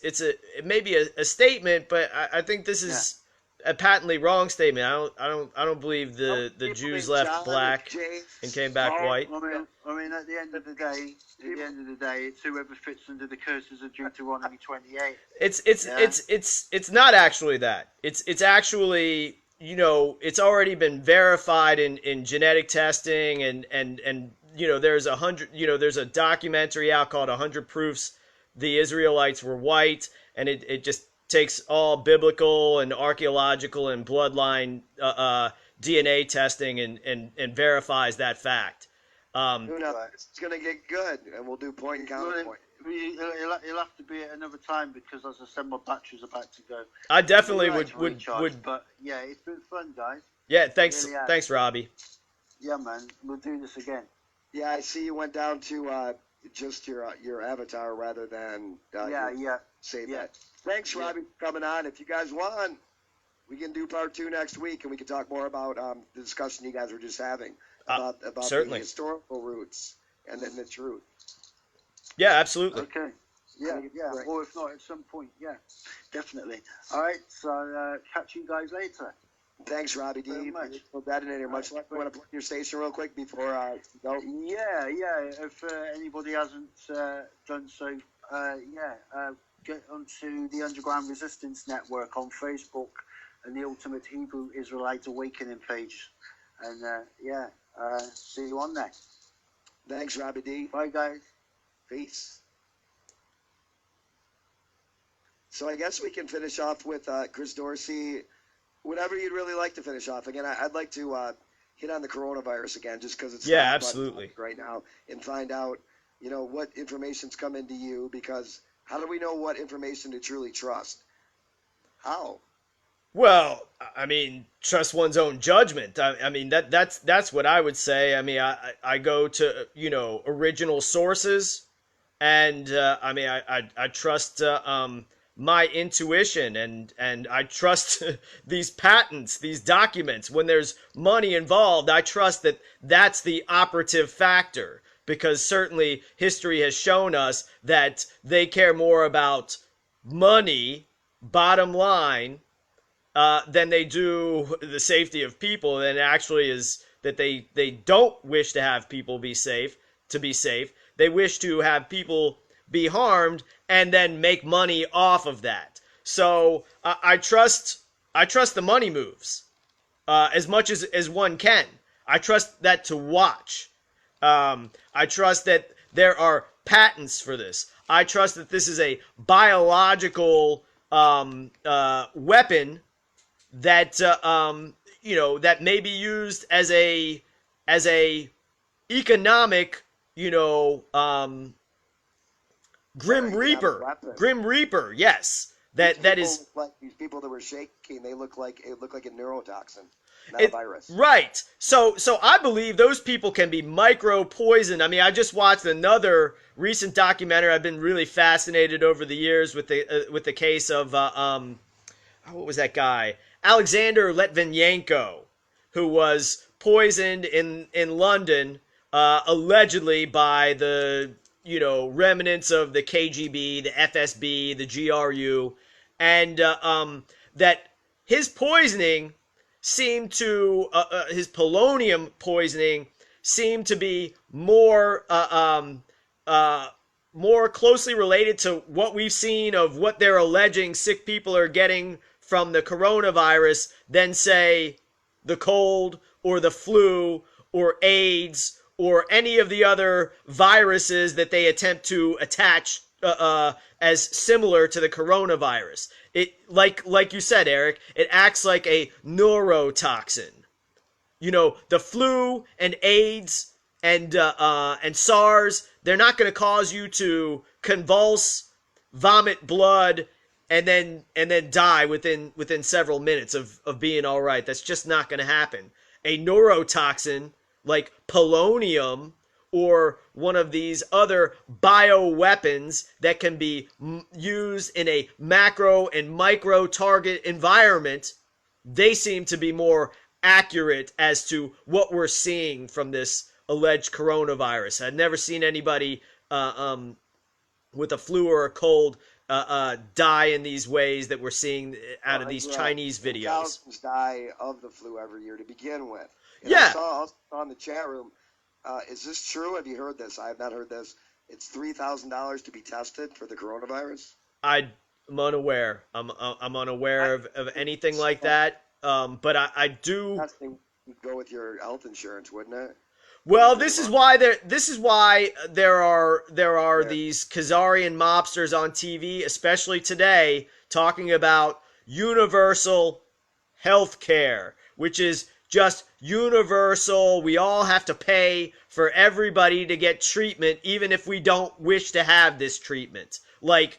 may be a statement, but I think this is a patently wrong statement. I don't believe the Jews left black James, and came back white. I mean, at the end of the day, it's whoever fits under the curses of Deuteronomy 28. It's not actually that. It's actually, you know, it's already been verified in genetic testing and you know, there's a documentary out called 100 Proofs the Israelites Were White, and it just takes all biblical and archaeological and bloodline DNA testing and verifies that fact. Who knows? It's going to get good, and we'll do point and counterpoint. It'll have to be at another time because, as I said, my battery's about to go. I definitely would. But yeah, it's been fun, guys. Yeah, thanks, Really thanks, Robbie. Yeah, man, we'll do this again. Yeah, I see you went down to just your avatar rather than save that. Thanks, Robbie, for coming on. If you guys want, we can do part 2 next week, and we can talk more about the discussion you guys were just having about certainly the historical roots and then the truth. Yeah, absolutely. Okay. Yeah. Great. Or if not, at some point, yeah, definitely. All right, so catch you guys later. Thanks, Robbie D. Much. Detonator. Much luck. You want to plug your station real quick before I go? Yeah. If anybody hasn't done so, get onto the Underground Resistance Network on Facebook and the Ultimate Hebrew Israelite Awakening page. And see you on there. Thanks, Robbie D. Bye, guys. Peace. So I guess we can finish off with Chris Dorsey. Whatever you'd really like to finish off. Again, I'd like to hit on the coronavirus again, just because it's absolutely right now, and find out, you know, what information's come into you. Because how do we know what information to truly trust? How? Well, I mean, trust one's own judgment. I mean, that's what I would say. I mean, I go to, you know, original sources, and I mean, I trust my intuition, and I trust these patents, these documents. When there's money involved, I trust that that's the operative factor, because certainly history has shown us that they care more about money, bottom line, than they do the safety of people. And actually is that they don't wish to have people be safe. They wish to have people be harmed and then make money off of that. So I trust the money moves as much as one can. I trust that to watch. I trust that there are patents for this. I trust that this is a biological weapon that you know, that may be used as a economic, you know, Grim Reaper, yes. That is like these people that were shaking. It looked like a neurotoxin, not a virus. Right. So I believe those people can be micro poisoned. I mean, I just watched another recent documentary. I've been really fascinated over the years with the case of what was that guy? Alexander Litvinenko, who was poisoned in London, allegedly by the, you know, remnants of the KGB, the FSB, the GRU, and that his poisoning seemed to, his polonium poisoning seemed to be more closely related to what we've seen of what they're alleging sick people are getting from the coronavirus than, say, the cold or the flu or AIDS or any of the other viruses that they attempt to attach as similar to the coronavirus. It, like you said, Eric, it acts like a neurotoxin. You know, the flu and AIDS and SARS, they're not going to cause you to convulse, vomit blood, and then die within several minutes of being all right. That's just not going to happen. A neurotoxin like polonium or one of these other bioweapons that can be used in a macro and micro target environment, they seem to be more accurate as to what we're seeing from this alleged coronavirus. I've never seen anybody with a flu or a cold die in these ways that we're seeing out of these Chinese videos. Thousands die of the flu every year to begin with. And Yeah. I saw on the chat room, is this true? Have you heard this? I have not heard this. It's $3,000 to be tested for the coronavirus. I'm unaware. I'm unaware of anything like that. But I do. Testing would go with your health insurance, wouldn't it? Well, this is why there are these Khazarian mobsters on TV, especially today, talking about universal health care, which is just universal. We all have to pay for everybody to get treatment, even if we don't wish to have this treatment. Like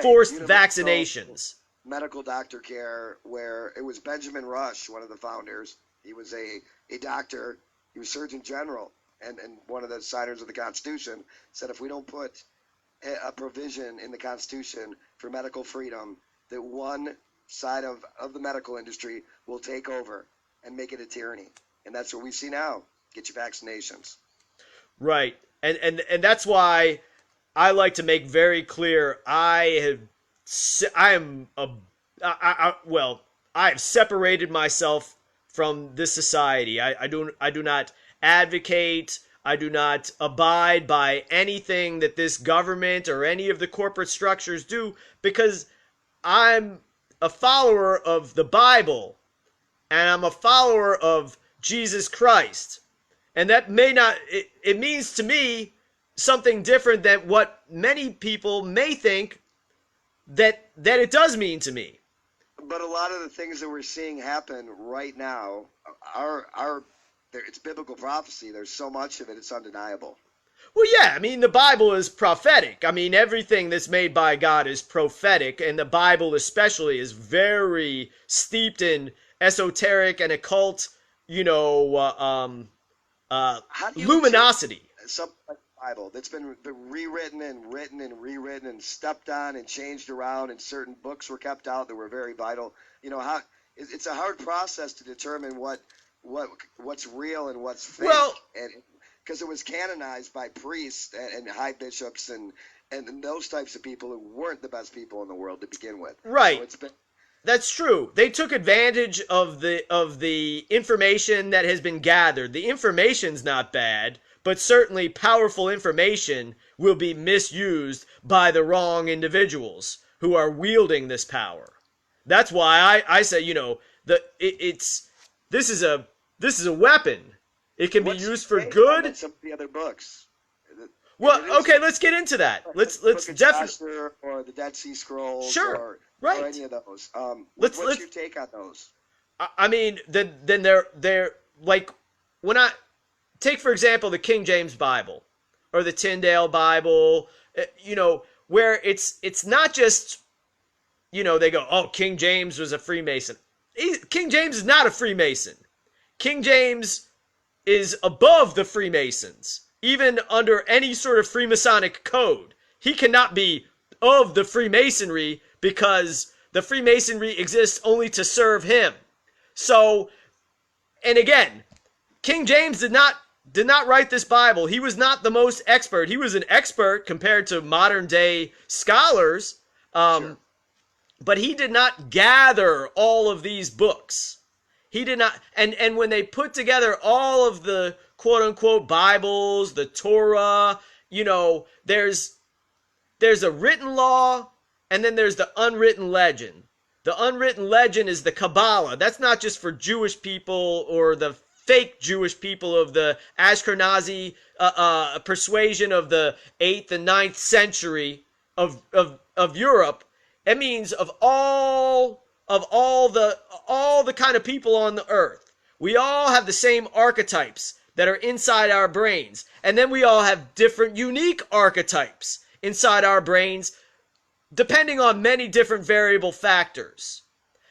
forced Universal vaccinations. Medical doctor care, where it was Benjamin Rush, one of the founders. He was a doctor. He was Surgeon General and one of the signers of the Constitution, said if we don't put a provision in the Constitution for medical freedom, that one side of the medical industry will take over and make it a tyranny. And that's what we see now. Get your vaccinations. Right. And that's why I like to make very clear I have separated myself from this society. I do not advocate, I do not abide by anything that this government or any of the corporate structures do, because I'm a follower of the Bible and I'm a follower of Jesus Christ. And that may not, it means to me something different than what many people may think that it does mean to me. But a lot of the things that we're seeing happen right now it's biblical prophecy. There's so much of it, it's undeniable. Well, yeah, I mean, the Bible is prophetic. I mean, everything that's made by God is prophetic, and the Bible especially is very steeped in esoteric and occult, luminosity. Something like the Bible that's been rewritten and written and rewritten and stepped on and changed around, and certain books were kept out that were very vital. It's a hard process to determine what's real and what's fake. Well, and because it was canonized by priests and high bishops and those types of people who weren't the best people in the world to begin with. Right. So that's true. They took advantage of the information that has been gathered. The information's not bad, but certainly powerful information will be misused by the wrong individuals who are wielding this power. That's why I say, this is a weapon. It can be used for good. Some of the other books. Well, okay, let's get into that. Let's definitely. Or the Dead Sea Scrolls. Sure. Or any of those. What's your take on those? I mean, then they're like, when I take, for example, the King James Bible or the Tyndale Bible, where it's not just, they go, oh, King James was a Freemason. King James is not a Freemason. King James is above the Freemasons. Even under any sort of Freemasonic code, he cannot be of the Freemasonry because the Freemasonry exists only to serve him. So, and again, King James did not write this Bible. He was not the most expert. He was an expert compared to modern day scholars, Sure. But he did not gather all of these books. He did not, and when they put together all of the quote-unquote Bibles, the Torah, there's a written law, and then there's the unwritten legend. The unwritten legend is the Kabbalah. That's not just for Jewish people or the fake Jewish people of the Ashkenazi persuasion of the 8th and 9th century of Europe. It means of all the kind of people on the earth. We all have the same archetypes that are inside our brains. And then we all have different unique archetypes inside our brains, depending on many different variable factors.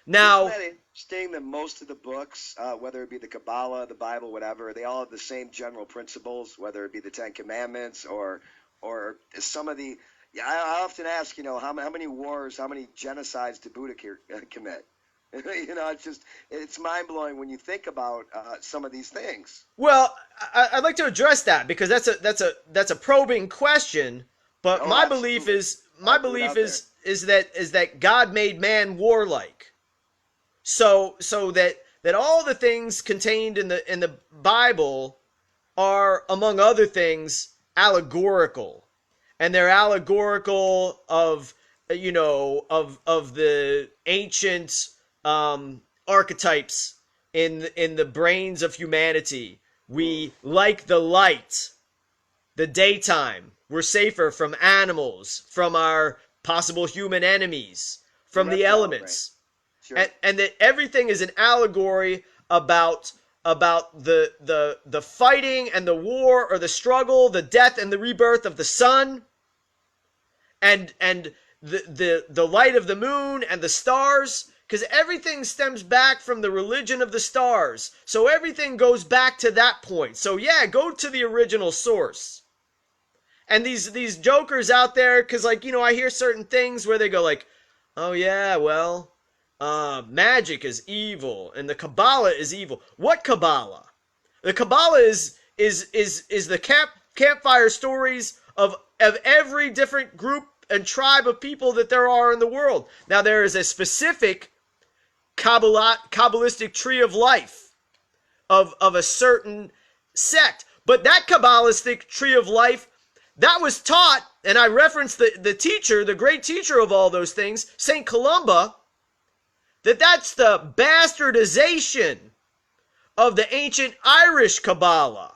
Now, isn't that interesting that most of the books, whether it be the Kabbalah, the Bible, whatever, they all have the same general principles, whether it be the Ten Commandments or some of the. Yeah, I often ask, how many wars, how many genocides did Buddha commit? It's mind blowing when you think about some of these things. Well, I'd like to address that because that's a probing question. But my belief is that God made man warlike. So that all the things contained in the Bible are, among other things, allegorical, and they're allegorical of the ancient archetypes in the brains of humanity. We like the light, the daytime. We're safer from animals, from our possible human enemies, from the elements. Sure. And that everything is an allegory about the fighting and the war, or the struggle, the death and the rebirth of the sun, and the light of the moon and the stars, because everything stems back from the religion of the stars. So everything goes back to that point. So yeah, go to the original source. And these jokers out there, because I hear certain things where they go like, oh yeah, well, magic is evil and the Kabbalah is evil. What Kabbalah? The Kabbalah is the campfire stories of every different group and tribe of people that there are in the world. Now there is a specific Kabbalistic tree of life of a certain sect, but that Kabbalistic tree of life, that was taught, and I referenced the teacher, the great teacher of all those things, St. Columba, that's the bastardization of the ancient Irish Kabbalah,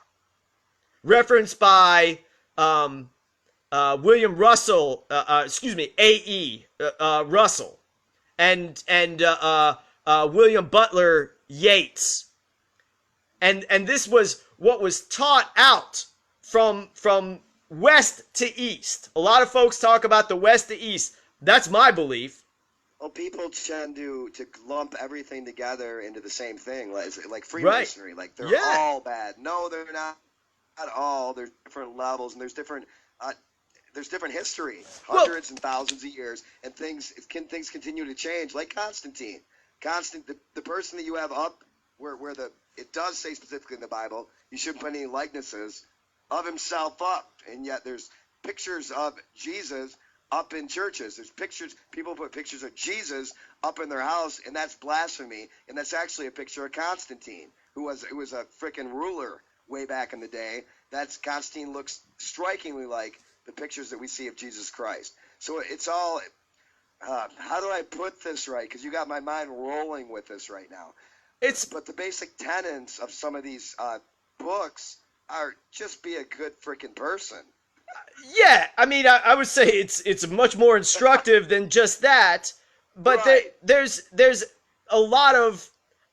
referenced by William Russell, A.E. Russell, and William Butler Yeats. And this was what was taught out from west to east. A lot of folks talk about the west to east. That's my belief. Well, people tend to lump everything together into the same thing, like Freemasonry. Right. Like they're all bad. No, they're not at all. There's different levels, and there's different history, hundreds and thousands of years, and things continue to change. Like Constantine, the person that you have up where it does say specifically in the Bible, you shouldn't put any likenesses of himself up, and yet there's pictures of Jesus up in churches. There's pictures, people put pictures of Jesus up in their house, and that's blasphemy. And that's actually a picture of Constantine, who was a freaking ruler way back in the day. Constantine looks strikingly like the pictures that we see of Jesus Christ. So it's all, how do I put this right? Because you got my mind rolling with this right now. But the basic tenets of some of these books are just be a good freaking person. Yeah, I mean, I would say it's much more instructive than just that, but right. there's a lot of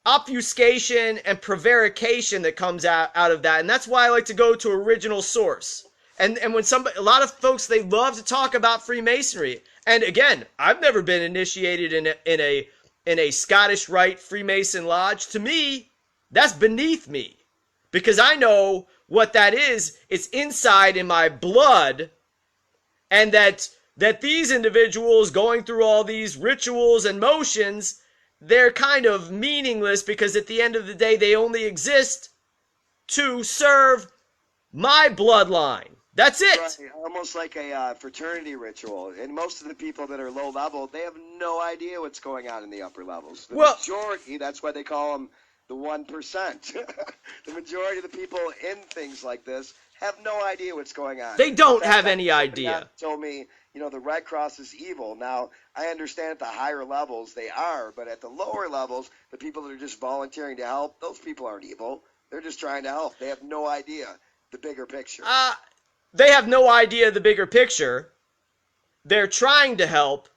obfuscation and prevarication that comes out of that, and that's why I like to go to original source. And when a lot of folks, they love to talk about Freemasonry, and again, I've never been initiated in a Scottish Rite Freemason lodge. To me, that's beneath me, because I know what that is. It's inside in my blood, and that these individuals going through all these rituals and motions, they're kind of meaningless, because at the end of the day, they only exist to serve my bloodline. That's it. Right. Almost like a fraternity ritual. And most of the people that are low level, they have no idea what's going on in the upper levels. The majority, that's why they call them the 1%. The majority of the people in things like this have no idea what's going on. They don't have any idea. Told me, the Red Cross is evil. Now, I understand at the higher levels they are, but at the lower levels, the people that are just volunteering to help, those people aren't evil. They're just trying to help. They have no idea the bigger picture. They have no idea the bigger picture. They're trying to help,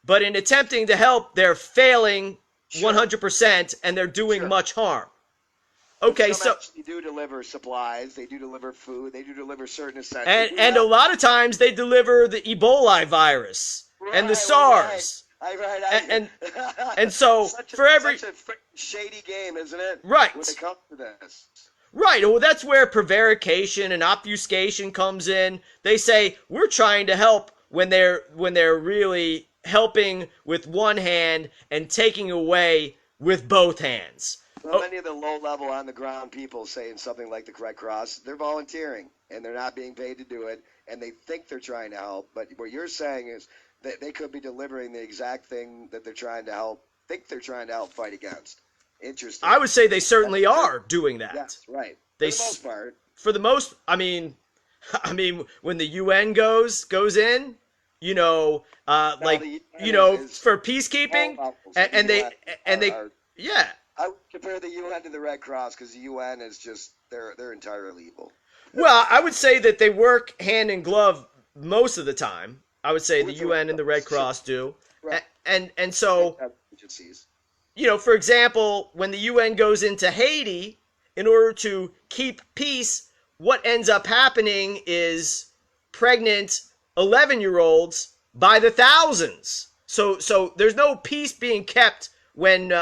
but in attempting to help, they're failing 100%, and they're doing much harm. Okay, so they do deliver supplies, they do deliver food, they do deliver certain essentials. And a lot of times they deliver the Ebola virus and the SARS. Right. And so such for every such a shady game, isn't it? Right. When it comes to this. Right. Well, that's where prevarication and obfuscation comes in. They say we're trying to help when they're really helping with one hand and taking away with both hands. So many of the low-level, on-the-ground people saying something like the Red Cross, they're volunteering, and they're not being paid to do it, and they think they're trying to help. But what you're saying is they could be delivering the exact thing that they're trying to help fight against. Interesting. I would say they certainly are doing that. Yes, right. They, for the most part. For the most, I mean, when the UN goes in, you know, for peacekeeping, and they, yeah. I would compare the UN to the Red Cross because the UN is just they're entirely evil. Well, I would say that they work hand in glove most of the time. I would say the UN and the Red Cross do, right. and so agencies. You know, for example, when the UN goes into Haiti in order to keep peace, what ends up happening is pregnant 11-year-olds by the thousands. So there's no peace being kept when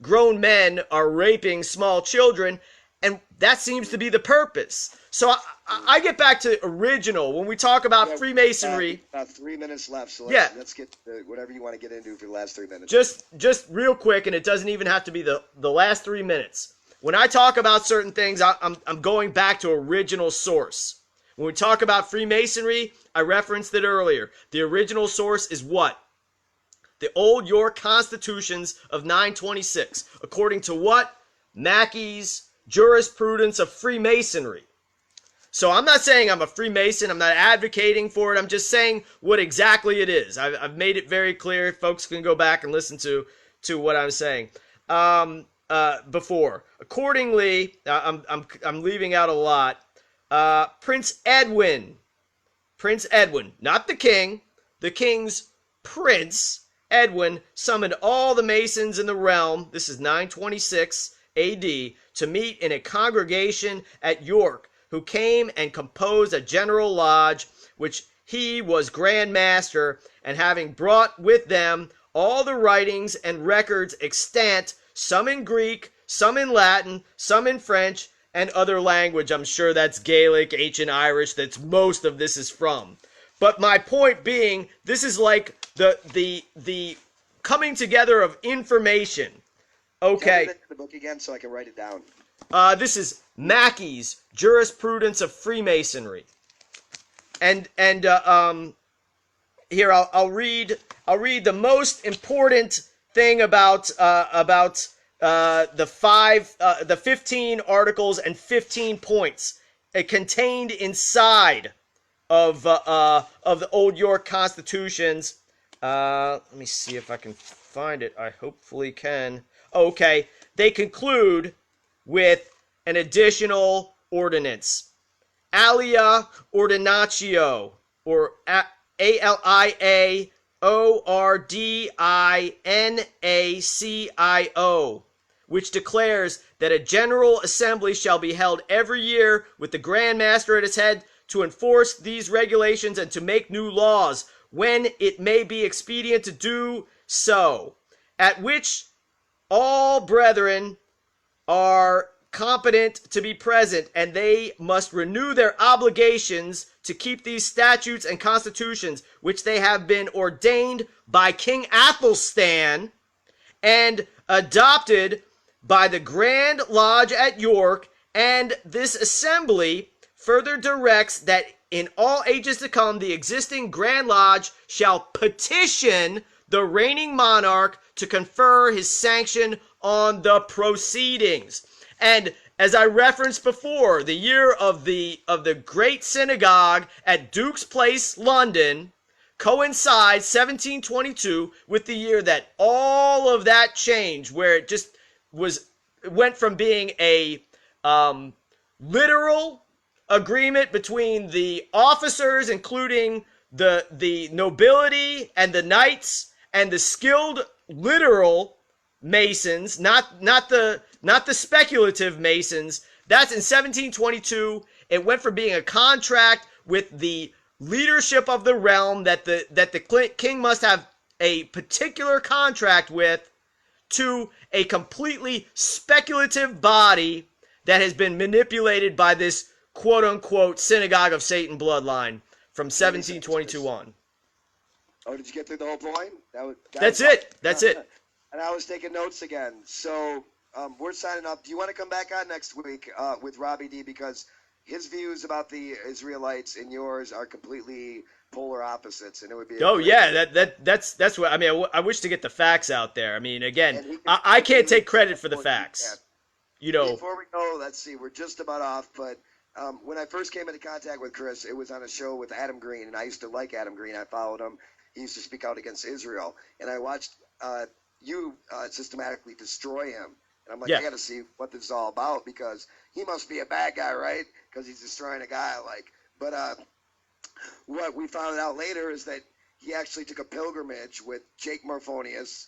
grown men are raping small children, and that seems to be the purpose. So I get back to original. When we talk about Freemasonry... About 3 minutes left, so let's get to whatever you want to get into for the last 3 minutes. Just real quick, and it doesn't even have to be the last 3 minutes. When I talk about certain things, I'm going back to original source. When we talk about Freemasonry, I referenced it earlier. The original source is what? The Old York Constitutions of 926. According to what? Mackey's Jurisprudence of Freemasonry. So I'm not saying I'm a Freemason. I'm not advocating for it. I'm just saying what exactly it is. I've made it very clear. Folks can go back and listen to what I'm saying before. Accordingly, I'm leaving out a lot. Prince Edwin, not the king. The king's prince, Edwin, summoned all the Masons in the realm. This is 926 A.D. to meet in a congregation at York, who came and composed a general lodge, which he was Grand Master, and having brought with them all the writings and records extant, some in Greek, some in Latin, some in French, and other language. I'm sure that's Gaelic, ancient Irish, that's most of this is from. But my point being, this is like the coming together of information. Okay. Tell me the book again so I can write it down. This is Mackey's Jurisprudence of Freemasonry, and here I'll read the most important thing about the 15 articles and 15 points contained inside of the Old York Constitutions. Let me see if I can find it. I hopefully can. Okay, they conclude with an additional ordinance, alia ordinatio, or ALIAORDINACIO, which declares that a general assembly shall be held every year with the Grand Master at its head to enforce these regulations and to make new laws when it may be expedient to do so, at which all brethren are competent to be present, and they must renew their obligations to keep these statutes and constitutions, which they have been ordained by King Athelstan and adopted by the Grand Lodge at York. And this assembly further directs that in all ages to come, the existing Grand Lodge shall petition the reigning monarch to confer his sanction on the proceedings. And as I referenced before, the year of the Great Synagogue at Duke's Place, London, coincides 1722 with the year that all of that changed, where it just went from being a literal agreement between the officers, including the nobility and the knights, and the skilled literal Masons, not the speculative Masons. That's in 1722. It went from being a contract with the leadership of the realm that the king must have a particular contract with, to a completely speculative body that has been manipulated by this quote-unquote Synagogue of Satan bloodline from 1722 on. Oh, did you get through the whole point? That's it. And I was taking notes again. So we're signing up. Do you want to come back on next week with Robbie D? Because his views about the Israelites and yours are completely polar opposites, and it would be Oh yeah, that's what I mean. I wish to get the facts out there. I mean, again, I can't take credit for the facts. You know, before we go, let's see, we're just about off, but when I first came into contact with Chris, it was on a show with Adam Green, and I used to like Adam Green. I followed him. He used to speak out against Israel, and I watched you systematically destroy him. And I'm like, I got to see what this is all about, because he must be a bad guy, right? Because he's destroying a guy I like. But what we found out later is that he actually took a pilgrimage with Jake Morphonius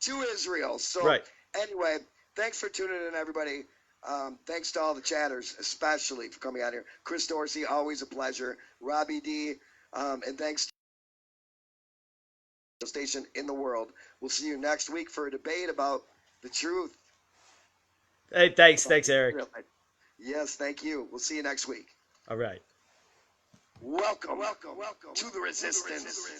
to Israel. So anyway, thanks for tuning in, everybody. Thanks to all the chatters, especially for coming out here. Chris Dorsey, always a pleasure. Robbie D, and thanks to the station in the world. We'll see you next week for a debate about the truth. Hey, thanks, Eric. Yes, thank you. We'll see you next week. All right. Welcome to the resistance.